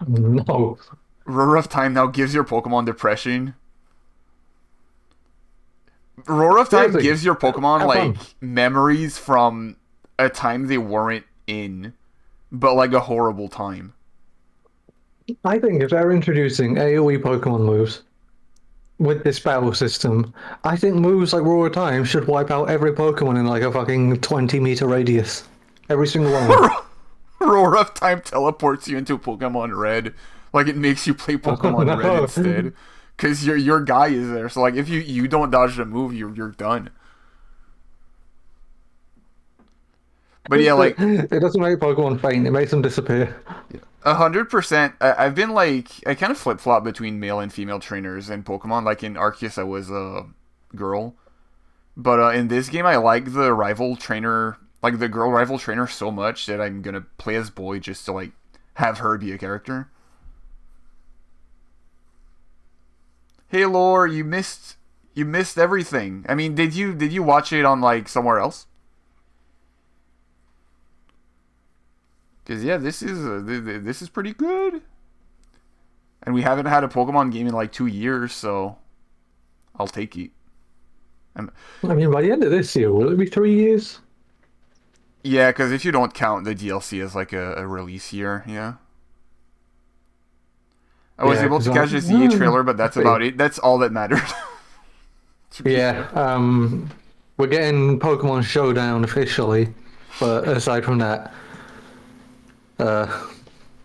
No. Roar of Time now gives your Pokemon depression. Roar of Time Seriously, gives your Pokemon have like fun. memories from a time they weren't in, but like a horrible time. I think if they're introducing AoE Pokemon moves with this battle system, I think moves like Roar of Time should wipe out every Pokemon in like a fucking 20-meter radius. Every single one of them. Roar of Time teleports you into Pokemon Red, like it makes you play Pokemon no. Red instead, because your guy is there. So like if you don't dodge the move, you're done. But yeah, like It doesn't make Pokemon faint, it makes them disappear. 100%. I've been like I kind of flip flop between male and female trainers in Pokemon. Like in Arceus, I was a girl, but in this game, I like the rival trainer, like the girl rival trainer, so much that I'm gonna play as boy just to like have her be a character. Hey, Lore, you missed everything. I mean, did you watch it on like somewhere else? Because yeah, this is pretty good. And we haven't had a Pokemon game in like 2 years, so I'll take it. I mean, by the end of this year, will it be 3 years? Yeah, because if you don't count the DLC as like a release year, yeah. I was Yeah, able to 'cause catch I- the CE trailer, but that's about it. That's all that mattered. Yeah, we're getting Pokemon Showdown officially, but aside from that,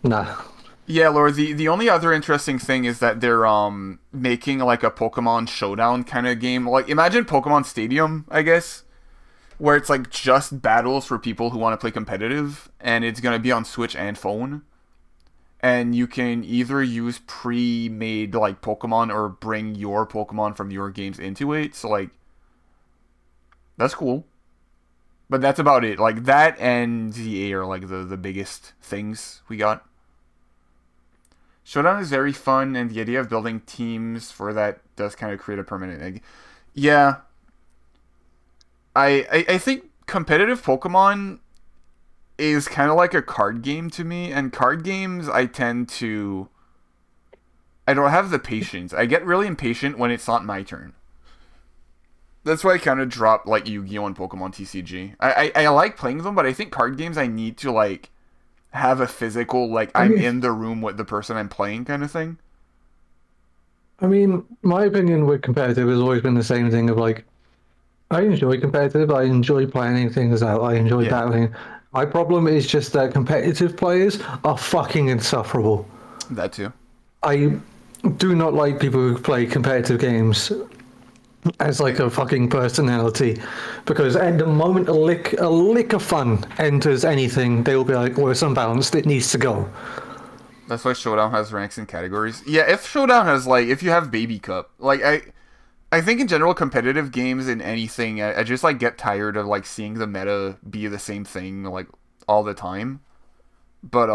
nah. Yeah, Laura, the only other interesting thing is that they're making like a Pokemon Showdown kind of game. Like imagine Pokemon Stadium, I guess, where it's like just battles for people who want to play competitive, and it's going to be on Switch and phone. And you can either use pre-made like Pokemon or bring your Pokemon from your games into it. So like that's cool. But that's about it. Like that and ZA are like the biggest things we got. Showdown is very fun, and the idea of building teams for that does kind of create a permanent egg. Yeah. I think competitive Pokemon is kind of like a card game to me, and card games I don't have the patience. I get really impatient when it's not my turn. That's why I kind of dropped like Yu-Gi-Oh! And Pokemon TCG. I like playing them, but I think card games I need to like have a physical, like I'm in the room with the person I'm playing kind of thing. I mean, my opinion with competitive has always been the same thing of like, I enjoy competitive, I enjoy planning things out, I enjoy Yeah. battling. My problem is just that competitive players are fucking insufferable. That too. I do not like people who play competitive games as like a fucking personality, because at the moment a lick of fun enters anything, they will be like, well, it's unbalanced, it needs to go. That's why Showdown has ranks and categories. Yeah, if Showdown has like, if you have Baby Cup, like I think in general competitive games in anything, I just like get tired of like seeing the meta be the same thing like all the time. But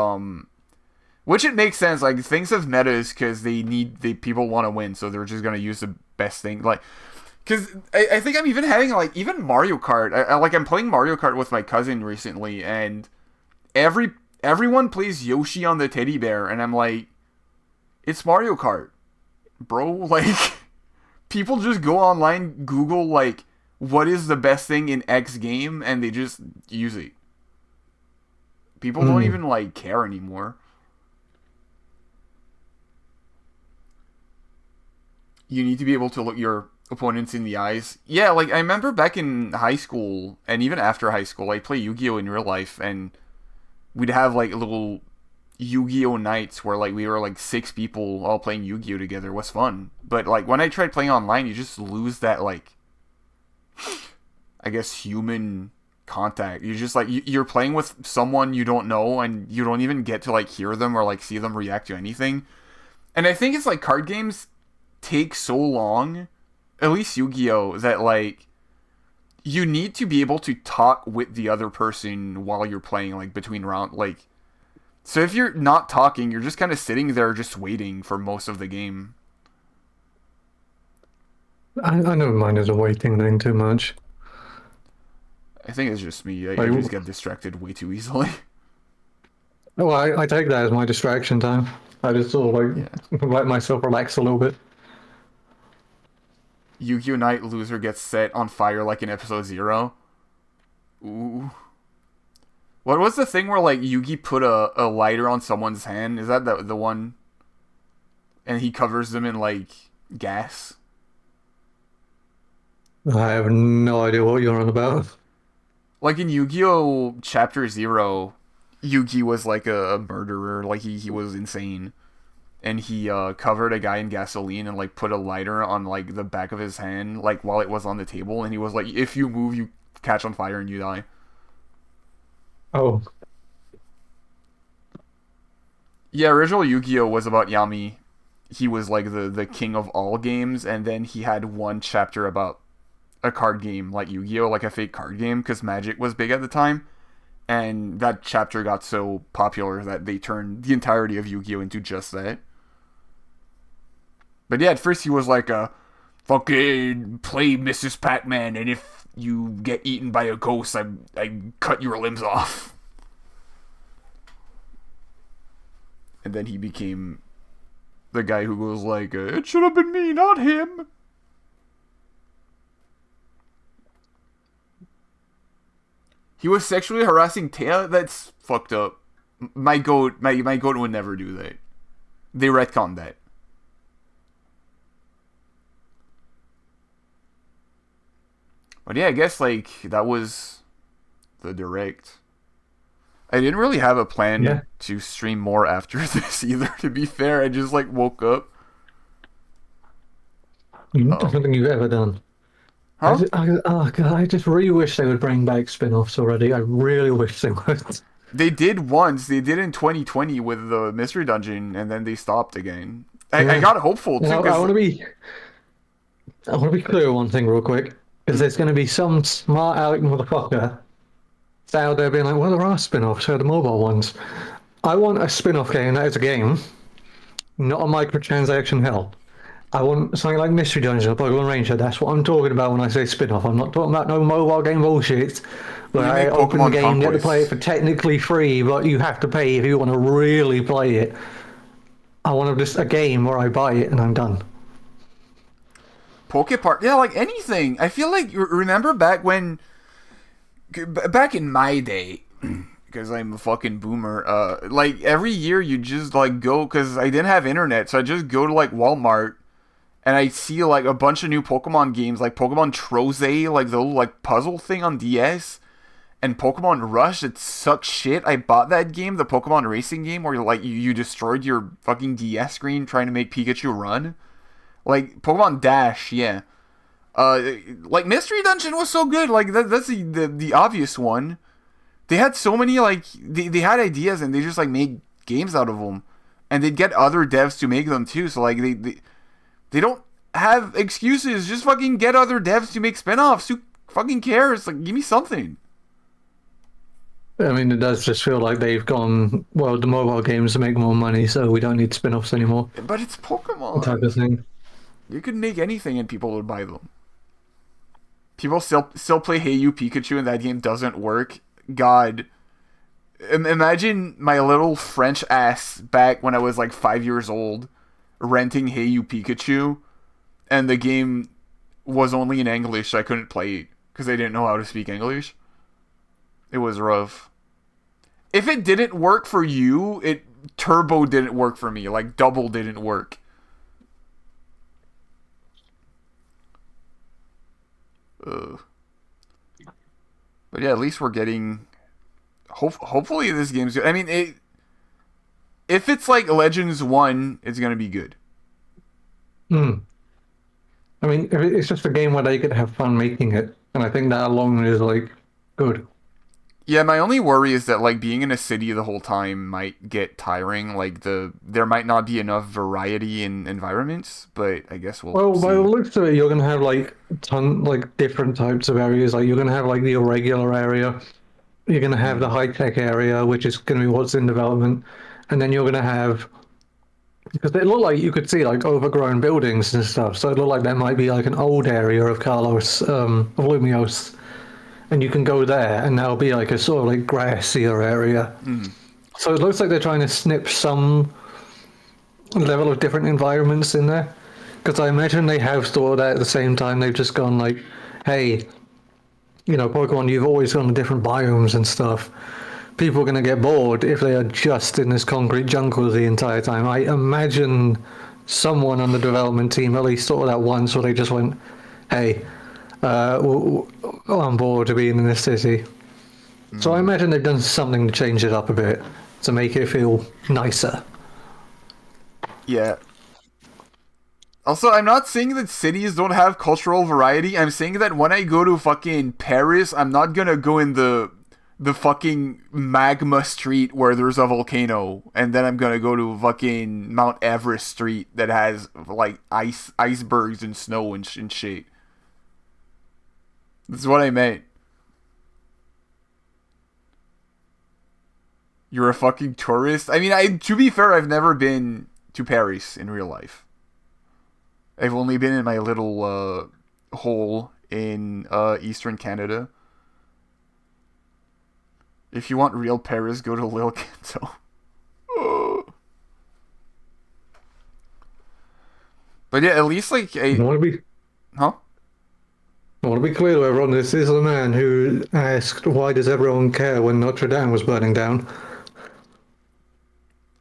which it makes sense. Like things have metas because people want to win, so they're just gonna use the best thing. Like, because I think I'm even having like even Mario Kart. I'm playing Mario Kart with my cousin recently, and everyone plays Yoshi on the teddy bear, and I'm like, it's Mario Kart, bro. Like, people just go online, Google like what is the best thing in X game, and they just use it. People don't even like care anymore. You need to be able to look your opponents in the eyes. Yeah, like I remember back in high school and even after high school, I play Yu-Gi-Oh in real life, and we'd have like little Yu-Gi-Oh nights where like we were like 6 people all playing Yu-Gi-Oh together. It was fun. But like when I tried playing online, you just lose that like I guess human contact. You just like you're playing with someone you don't know, and you don't even get to like hear them or like see them react to anything. And I think it's like card games take so long, at least Yu-Gi-Oh, that like you need to be able to talk with the other person while you're playing, like between round, like, so if you're not talking, you're just kind of sitting there just waiting for most of the game. I don't mind as a waiting thing too much. I think it's just me. I just get distracted way too easily. Oh, I take that as my distraction time. I just sort of like let myself relax a little bit. Yu-Gi-Oh! Night loser gets set on fire like in episode 0. Ooh. What was the thing where like Yugi put a lighter on someone's hand? Is that the one? And he covers them in like gas? I have no idea what you're on about. Like in Yu-Gi-Oh! Chapter 0, Yugi was like a murderer. Like he was insane. And he covered a guy in gasoline and like put a lighter on like the back of his hand, like while it was on the table, and he was like, if you move, you catch on fire and you die. Oh. Yeah, original Yu-Gi-Oh! Was about Yami. He was like the king of all games, and then he had one chapter about a card game like Yu-Gi-Oh! Like a fake card game, because Magic was big at the time. And that chapter got so popular that they turned the entirety of Yu-Gi-Oh! Into just that. But yeah, at first he was like a fucking play Mrs. Pac-Man, and if you get eaten by a ghost, I cut your limbs off. And then he became The guy who goes like, it should have been me, not him. He was sexually harassing Taya? That's fucked up. My goat would never do that. They retconned that. But yeah, I guess like that was the direct. I didn't really have a plan to stream more after this either, to be fair. I just like woke up. I don't think you've ever done. Huh? Oh god, I just really wish they would bring back spin-offs already. I really wish they would. They did once. They did in 2020 with the Mystery Dungeon, and then they stopped again. I got hopeful too. I want to be clear on one thing real quick, because there's going to be some smart aleck motherfucker out there being like, well, there are spin-offs, so the mobile ones. I want a spin-off game that is a game, not a microtransaction hell. I want something like Mystery Dungeon or Pokemon Ranger. That's what I'm talking about when I say spin-off. I'm not talking about no mobile game bullshit where I open the game, you have to play it for technically free, but you have to pay if you want to really play it. I want just a game where I buy it and I'm done. Pokepark, yeah, like anything. I feel like, remember back in my day, because I'm a fucking boomer, like every year you just like go, because I didn't have internet, so I just go to like Walmart, and I see like a bunch of new Pokemon games, like Pokemon Troze, like the little like puzzle thing on DS, and Pokemon Rush. It sucks shit. I bought that game, the Pokemon racing game, where like you destroyed your fucking DS screen trying to make Pikachu run. Like Pokemon Dash, yeah. Like Mystery Dungeon was so good. Like that's the obvious one. They had so many like they had ideas and they just like made games out of them, and they'd get other devs to make them too. So like they don't have excuses. Just fucking get other devs to make spin-offs. Who fucking cares? Like give me something. I mean, it does just feel like they've gone, well, the mobile games make more money, so we don't need spin-offs anymore. But it's Pokemon. Type of thing. You could make anything and people would buy them. People still play Hey You Pikachu and that game doesn't work. God. Imagine my little French ass back when I was like 5 years old renting Hey You Pikachu, and the game was only in English, so I couldn't play it because I didn't know how to speak English. It was rough. If it didn't work for you, Turbo didn't work for me. Like Double didn't work. But yeah, at least we're getting. Hopefully this game's good. I mean, if it's like Legends 1, it's gonna be good. I mean, it's just a game where they could have fun making it, and I think that alone is like good. Yeah, my only worry is that like being in a city the whole time might get tiring. Like there might not be enough variety in environments, but I guess we'll see. By the looks of it, you're gonna have like different types of areas. Like you're gonna have like the irregular area, you're gonna have the high tech area, which is gonna be what's in development, and then you're gonna have, because it looked like you could see like overgrown buildings and stuff. So it looked like there might be like an old area of Lumiose. And you can go there, and that'll be like a sort of like grassier area. So it looks like they're trying to snip some level of different environments in there. Because I imagine they have thought that at the same time they've just gone like, hey, you know, Pokemon, you've always gone to different biomes and stuff. People are going to get bored if they are just in this concrete jungle the entire time. I imagine someone on the development team at least thought that once, where they just went, hey, we're on board to being in this city. So I imagine they've done something to change it up a bit to make it feel nicer. Yeah. Also, I'm not saying that cities don't have cultural variety. I'm saying that when I go to fucking Paris, I'm not gonna go in the fucking magma street where there's a volcano, and then I'm gonna go to fucking Mount Everest street that has like icebergs and snow and shit. That's what I meant. You're a fucking tourist? I mean, to be fair, I've never been to Paris in real life. I've only been in my little hole in eastern Canada. If you want real Paris, go to Lil Kanto. But yeah, at least like I want to be. huh? I want to be clear to everyone. This is the man who asked, "Why does everyone care when Notre Dame was burning down?"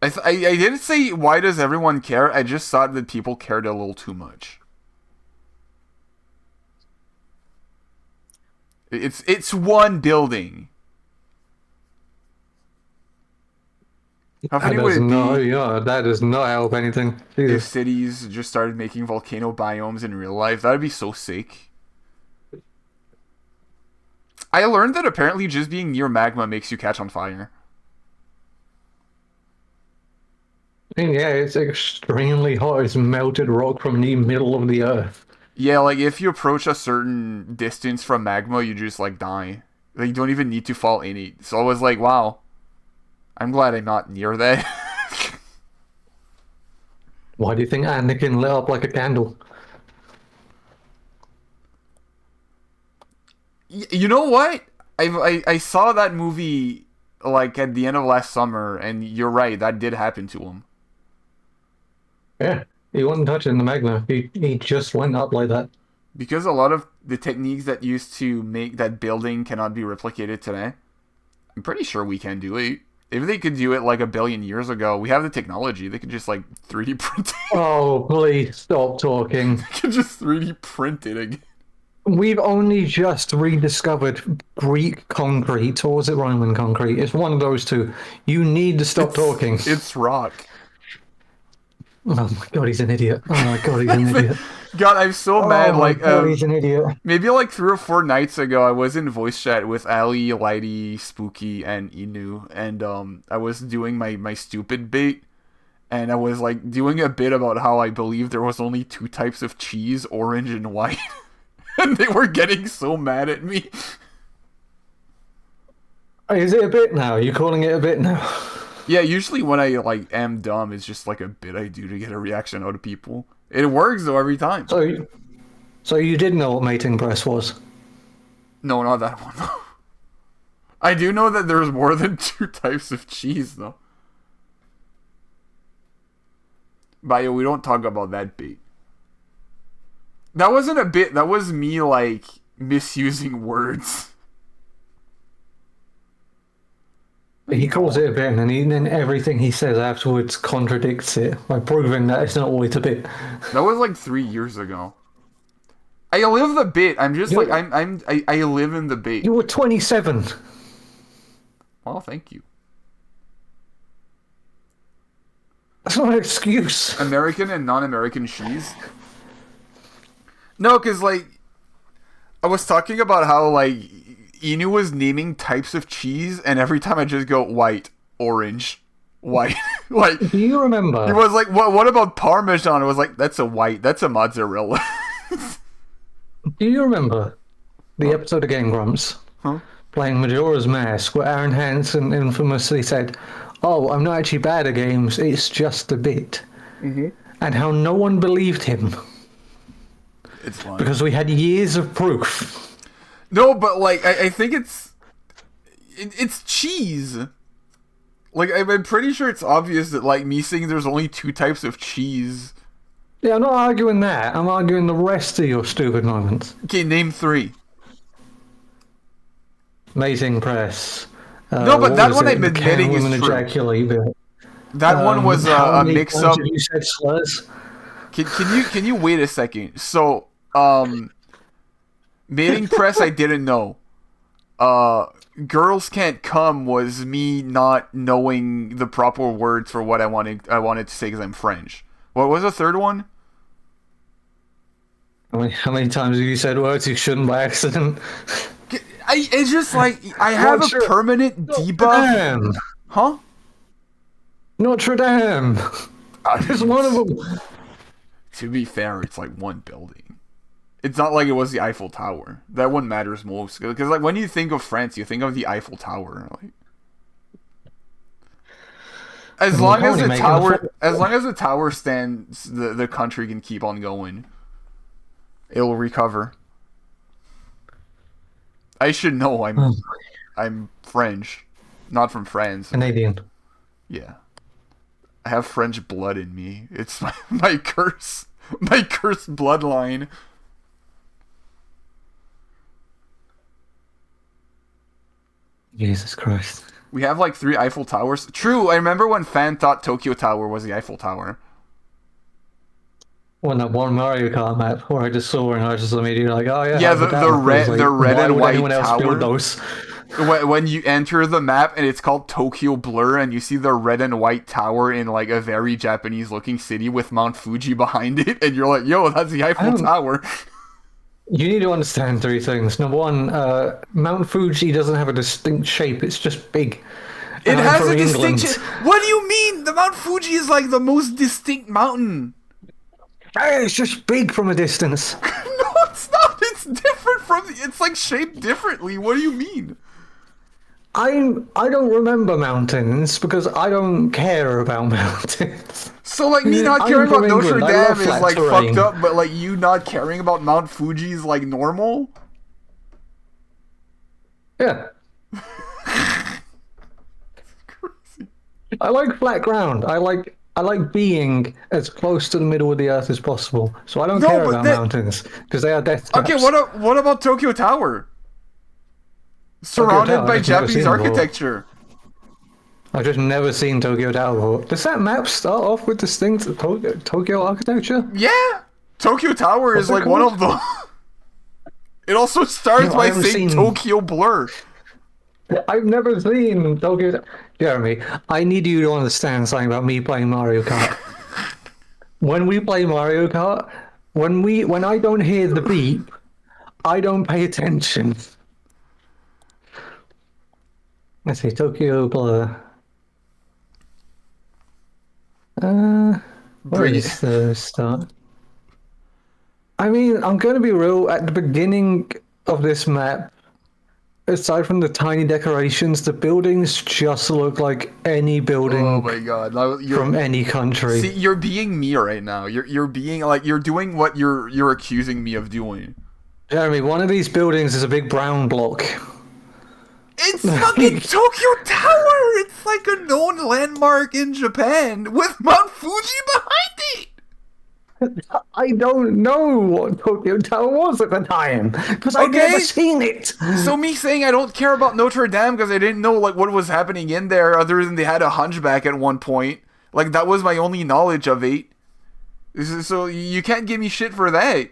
I didn't say why does everyone care. I just thought that people cared a little too much. It's one building. How funny would it be that does not help anything. if Jesus. cities just started making volcano biomes in real life? That'd be so sick. I learned that apparently just being near magma makes you catch on fire. Yeah, it's extremely hot. It's melted rock from the middle of the earth. Yeah, like if you approach a certain distance from magma, you just like die. Like you don't even need to fall in it. So I was like, wow. I'm glad I'm not near that. Why do you think Anakin lit up like a candle? You know what? I saw that movie like at the end of last summer, and you're right, that did happen to him. Yeah, he wasn't touching the magma. He just went up like that. Because a lot of the techniques that used to make that building cannot be replicated today. I'm pretty sure we can do it. If they could do it like a billion years ago, we have the technology. They could just like 3D print it. Oh, please stop talking. They could just 3D print it again. We've only just rediscovered Greek concrete, or was it Roman concrete? It's one of those two. You need to stop talking. It's rock. Oh my god, he's an idiot. Oh my god, he's an idiot. God, I'm so mad. Oh my Like, god, he's an idiot. maybe like 3 or 4 nights ago, I was in voice chat with Ali, Lighty, Spooky, and Inu, and I was doing my stupid bit, and I was like doing a bit about how I believe there was only 2 types of cheese, orange and white, and they were getting so mad at me. Is it a bit now? Are you calling it a bit now? Yeah, usually when I like am dumb, it's just like a bit I do to get a reaction out of people. It works though every time. So you did know what mating press was? No, not that one. I do know that there's more than 2 types of cheese though. Bio, we don't talk about that bit. That wasn't a bit. That was me like misusing words. He calls it a bit, and then everything he says afterwards contradicts it by proving that it's not always a bit. That was like 3 years ago. I live the bit. I'm just like I live in the bit. You were 27. Well, thank you. That's not an excuse. American and non-American cheese. No, because like I was talking about how like Inu was naming types of cheese, and every time I just go white, orange, white. Like, do you remember? He was like, "What about Parmesan?" I was like, "That's a white. That's a mozzarella." Do you remember the episode of Game Grumps playing Majora's Mask, where Aaron Hansen infamously said, "Oh, I'm not actually bad at games. It's just a bit," and how no one believed him It's fine. because we had years of proof. No, but like I think it's cheese. Like I'm pretty sure it's obvious that like me saying there's only 2 types of cheese. Yeah, I'm not arguing that. I'm arguing the rest of your stupid moments. Okay, name 3. Mating press. No, but what that was one it? I'm The admitting is women true. ejaculate bit. That one was how a many mix times up. have you said slurs? Can you wait a second? So mating press I didn't know. Girls can't come was me not knowing the proper words for what I wanted to say because I'm French. What was the third one? How many times have you said words you shouldn't by accident? It's just like I have a permanent debuff. Damn. Huh? Notre Dame. It's one of them. To be fair, it's like one building. It's not like it was the Eiffel Tower. That one matters most because like when you think of France, you think of the Eiffel Tower. Like, as long as the tower stands, the country can keep on going. It'll recover. I should know. I'm French, not from France. Canadian. Yeah, I have French blood in me. It's my curse. My cursed bloodline. Jesus Christ. We have like 3 Eiffel Towers. True, I remember when Fan thought Tokyo Tower was the Eiffel Tower. When that one Mario Kart map where I just saw and I was just immediately like, oh yeah. Yeah, Eiffel the Tower. I red- was the red why and would white anyone else tower? build those? When you enter the map and it's called Tokyo Blur and you see the red and white tower in like a very Japanese looking city with Mount Fuji behind it, and you're like, yo, that's the Eiffel Tower. You need to understand 3 things. Number one, Mount Fuji doesn't have a distinct shape. It's just big. It And I'm has from a England. distinction. What do you mean? The Mount Fuji is like the most distinct mountain. Hey, it's just big from a distance. No, it's not. It's different from. It's like shaped differently. What do you mean? I don't remember mountains because I don't care about mountains. So like me not I'm caring from about Notre England. I Dame love is flat like terrain. fucked up, but like you not caring about Mount Fuji is like normal. Yeah. I like flat ground. I like being as close to the middle of the earth as possible. So I don't No, care but about that- mountains because they are death traps. Okay, what about Tokyo Tower? Surrounded Tower, by I've never Japanese seen it before. architecture. I've just never seen Tokyo Tower before. Does that map start off with distinct Tokyo architecture? Yeah, Tokyo Tower is it like one called? of them. It also starts No, I by haven't saying seen- Tokyo Blur. I've never seen Tokyo. Jeremy, I need you to understand something about me playing Mario Kart. When we play Mario Kart, when I don't hear the beep, I don't pay attention. Let's see, Tokyo Blur. Where Bring is the start? I mean, I'm going to be real. At the beginning of this map, aside from the tiny decorations, the buildings just look like any building Oh my god! Now you're, from any country. see, you're being me right now. You're being like you're doing what you're accusing me of doing. Jeremy, one of these buildings is a big brown block. It's fucking Tokyo Tower! It's like a known landmark in Japan with Mount Fuji behind it! I don't know what Tokyo Tower was at the time because I've Okay. never seen it. So me saying I don't care about Notre Dame because I didn't know like what was happening in there other than they had a hunchback at one point. Like that was my only knowledge of it. So you can't give me shit for that.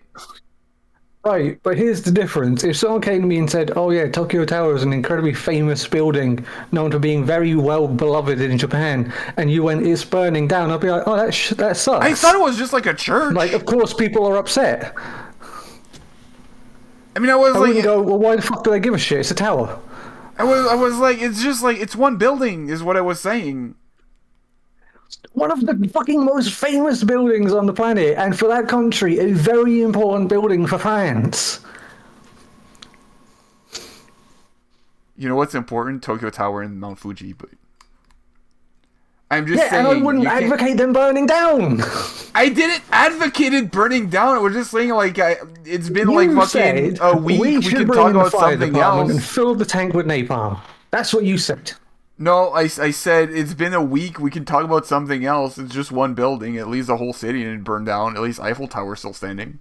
Right, but here's the difference. If someone came to me and said, "Oh yeah, Tokyo Tower is an incredibly famous building known for being very well beloved in Japan," and you went, "It's burning down," I'd be like, "Oh, that sucks." I thought it was just like a church. Like, of course, people are upset. I mean, I was I like, wouldn't go, "Well, why the fuck do they give a shit? It's a tower." I was like, it's just like it's one building, is what I was saying. One of the fucking most famous buildings on the planet, and for that country, a very important building for France. You know what's important? Tokyo Tower and Mount Fuji, but I'm just Yeah, saying. and I wouldn't you can't- advocate them burning down. I didn't advocate it burning down. I was just saying like it's been like You fucking said a week. We should can bring talk in the about fire something department and else. fill the tank with napalm. That's what you said. No, I said it's been a week. We can talk about something else. It's just one building. At least the whole city didn't burn down. At least Eiffel Tower's still standing.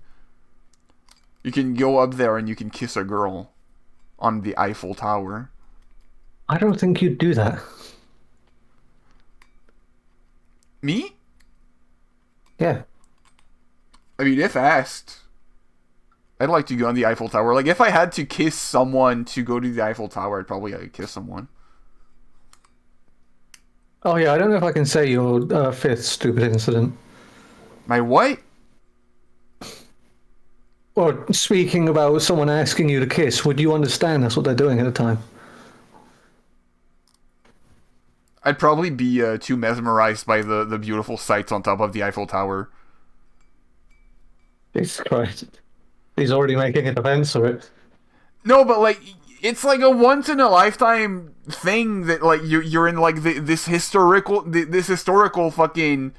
You can go up there and you can kiss a girl on the Eiffel Tower. I don't think you'd do that. Me? Yeah. I mean, if asked, I'd like to go on the Eiffel Tower. Like, if I had to kiss someone to go to the Eiffel Tower, I'd probably kiss someone. Oh yeah, I don't know if I can say your fifth stupid incident. My what? Or speaking about someone asking you to kiss, would you understand that's what they're doing at the time? I'd probably be too mesmerized by the beautiful sights on top of the Eiffel Tower. Jesus Christ. He's already making a defense of it. No, but like, it's like a once in a lifetime thing that like you're in like this historical fucking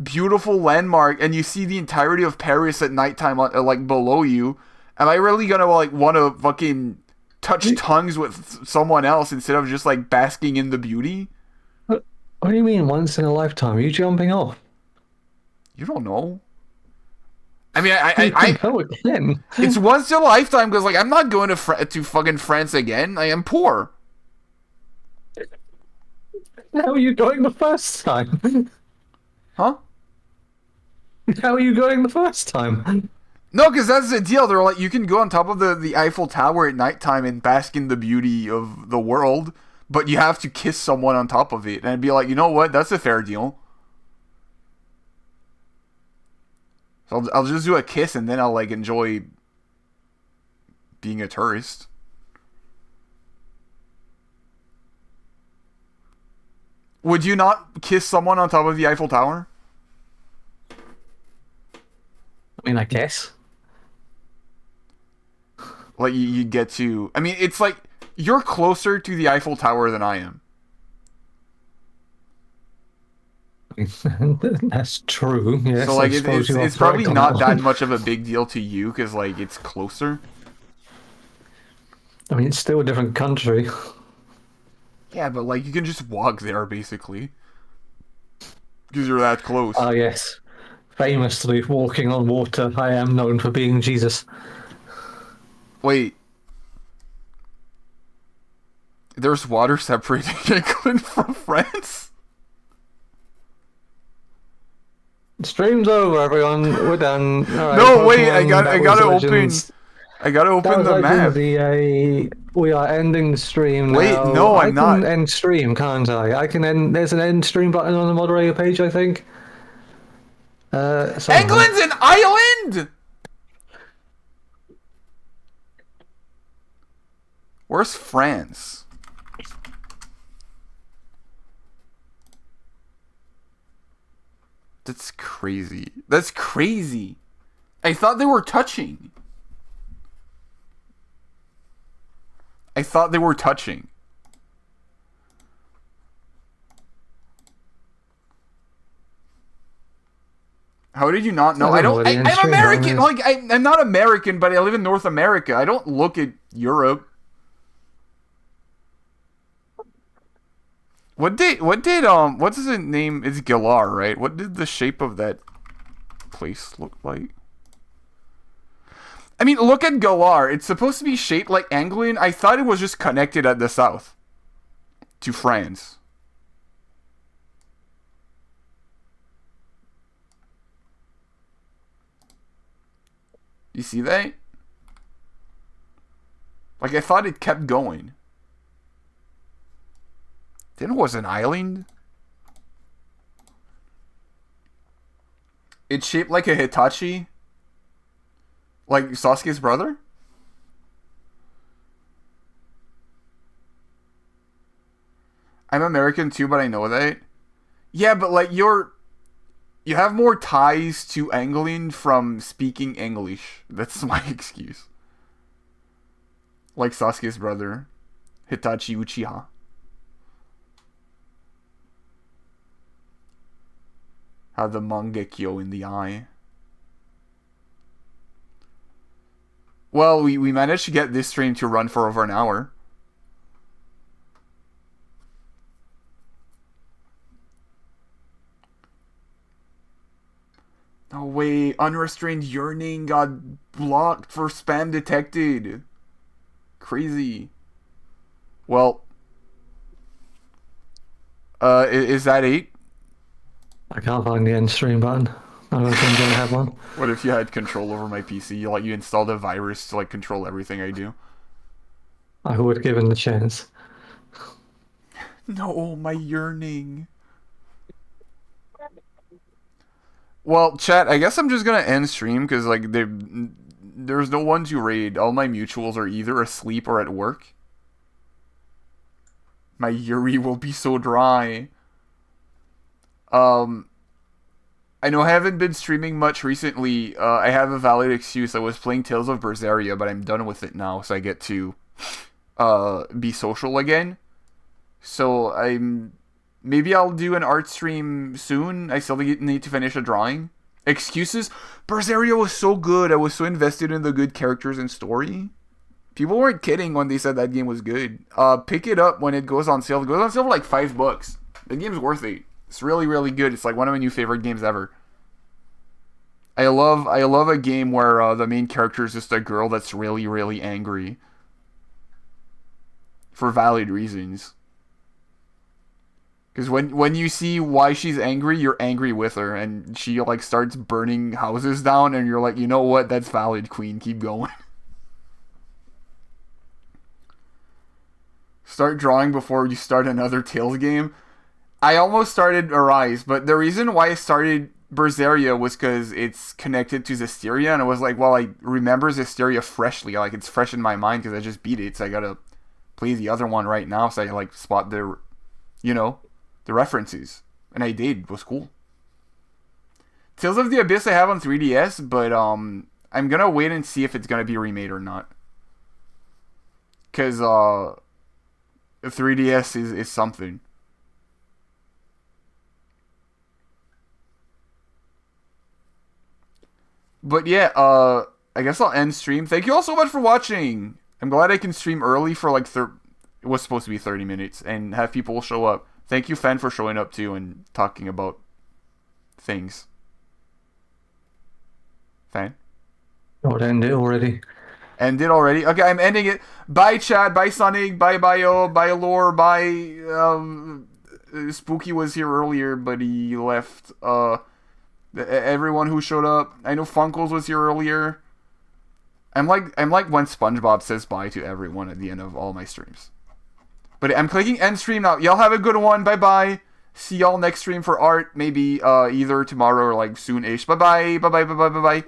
beautiful landmark, and you see the entirety of Paris at nighttime like below you. Am I really gonna like want to fucking touch tongues with someone else instead of just like basking in the beauty? What do you mean once in a lifetime? Are you jumping off? You don't know. I mean, I Go again. it's once in a lifetime because like I'm not going to to fucking France again. I am poor. How are you going the first time? Huh? How are you going the first time? No, because that's the deal. They're like, you can go on top of the Eiffel Tower at nighttime and bask in the beauty of the world, but you have to kiss someone on top of it. And I'd be like, you know what? That's a fair deal. So I'll just do a kiss and then I'll like enjoy being a tourist. Would you not kiss someone on top of the Eiffel Tower? I mean, I guess. Like you get to. I mean, it's like you're closer to the Eiffel Tower than I am. That's true. Yes, So like I suppose you are it's probably correct on not that one. much of a big deal to you because like it's closer. I mean, it's still a different country. Yeah, but like you can just walk there basically because you're that close. Ah, yes. Famously, walking on water, I am known for being Jesus. Wait, there's water separating England from France? Stream's over, everyone. We're done. All right, No, wait, I Pokemon, gotta that was open. Legends. I gotta That open was the map. Legends EA. We are ending the stream now. Wait, no, I'm I not. can end stream, can't I? I can end. There's an end stream button on the moderator page, I think. Somewhere. England's an island. Where's France? That's crazy. That's crazy. I thought they were touching. I thought they were touching. How did you not know? I I don't know don't. where the I'm in-stream American. button Like I'm not American, but I live in North America. I don't look at Europe. What's his name? It's Galar, right? What did the shape of that place look like? I mean, look at Galar. It's supposed to be shaped like England. I thought it was just connected at the south to France. You see that? Like, I thought it kept going. Then it was an island. It's shaped like a Hitachi. Like Sasuke's brother? I'm American too, but I know that. Yeah, but like you have more ties to England from speaking English. That's my excuse. Like Sasuke's brother, Hitachi Uchiha. Had the Mangekyo in the eye. Well, we managed to get this stream to run for over an hour. No way, unrestrained yearning got blocked for spam detected. Crazy. Well, is that 8? I can't find the end stream button. I don't think I have one. What if you had control over my PC? You installed a virus to like control everything I do? I would given the chance. No, my yearning. Well, chat, I guess I'm just gonna end stream because like there's no one to raid. All my mutuals are either asleep or at work. My Yuri will be so dry. I know I haven't been streaming much recently. I have a valid excuse. I was playing Tales of Berseria, but I'm done with it now, so I get to be social again. So maybe I'll do an art stream soon. I still need to finish a drawing. Excuses? Berseria was so good. I was so invested in the good characters and story. People weren't kidding when they said that game was good. Pick it up when it goes on sale. It goes on sale for like $5. The game's worth it. It's really, really good. It's like one of my new favorite games ever. I love a game where the main character is just a girl that's really, really angry. For valid reasons. Because when you see why she's angry, you're angry with her, and she like starts burning houses down, and you're like, you know what? That's valid, queen. Keep going. Start drawing before you start another Tales game. I almost started Arise, but the reason why I started Berseria was because it's connected to Zestiria, and I was like, well, I remember Zestiria freshly, like it's fresh in my mind because I just beat it, so I gotta play the other one right now, so I like spot the, the references, and I did. It was cool. Tales of the Abyss I have on 3DS, but I'm gonna wait and see if it's gonna be remade or not, because 3DS is something. But yeah, I guess I'll end stream. Thank you all so much for watching. I'm glad I can stream early for like it was supposed to be 30 minutes and have people show up. Thank you, Fen, for showing up too and talking about things. Fen? Oh, end it already. End it already? Okay, I'm ending it. Bye, Chad. Bye, Sonic. Bye, Bio. Bye, Lore. Bye, Spooky was here earlier, but he left. Everyone who showed up. I know Funkles was here earlier. I'm like when SpongeBob says bye to everyone at the end of all my streams. But I'm clicking end stream now. Y'all have a good one. Bye bye. See y'all next stream for art. Maybe either tomorrow or like soon-ish. Bye bye. Bye bye. Bye bye. Bye bye.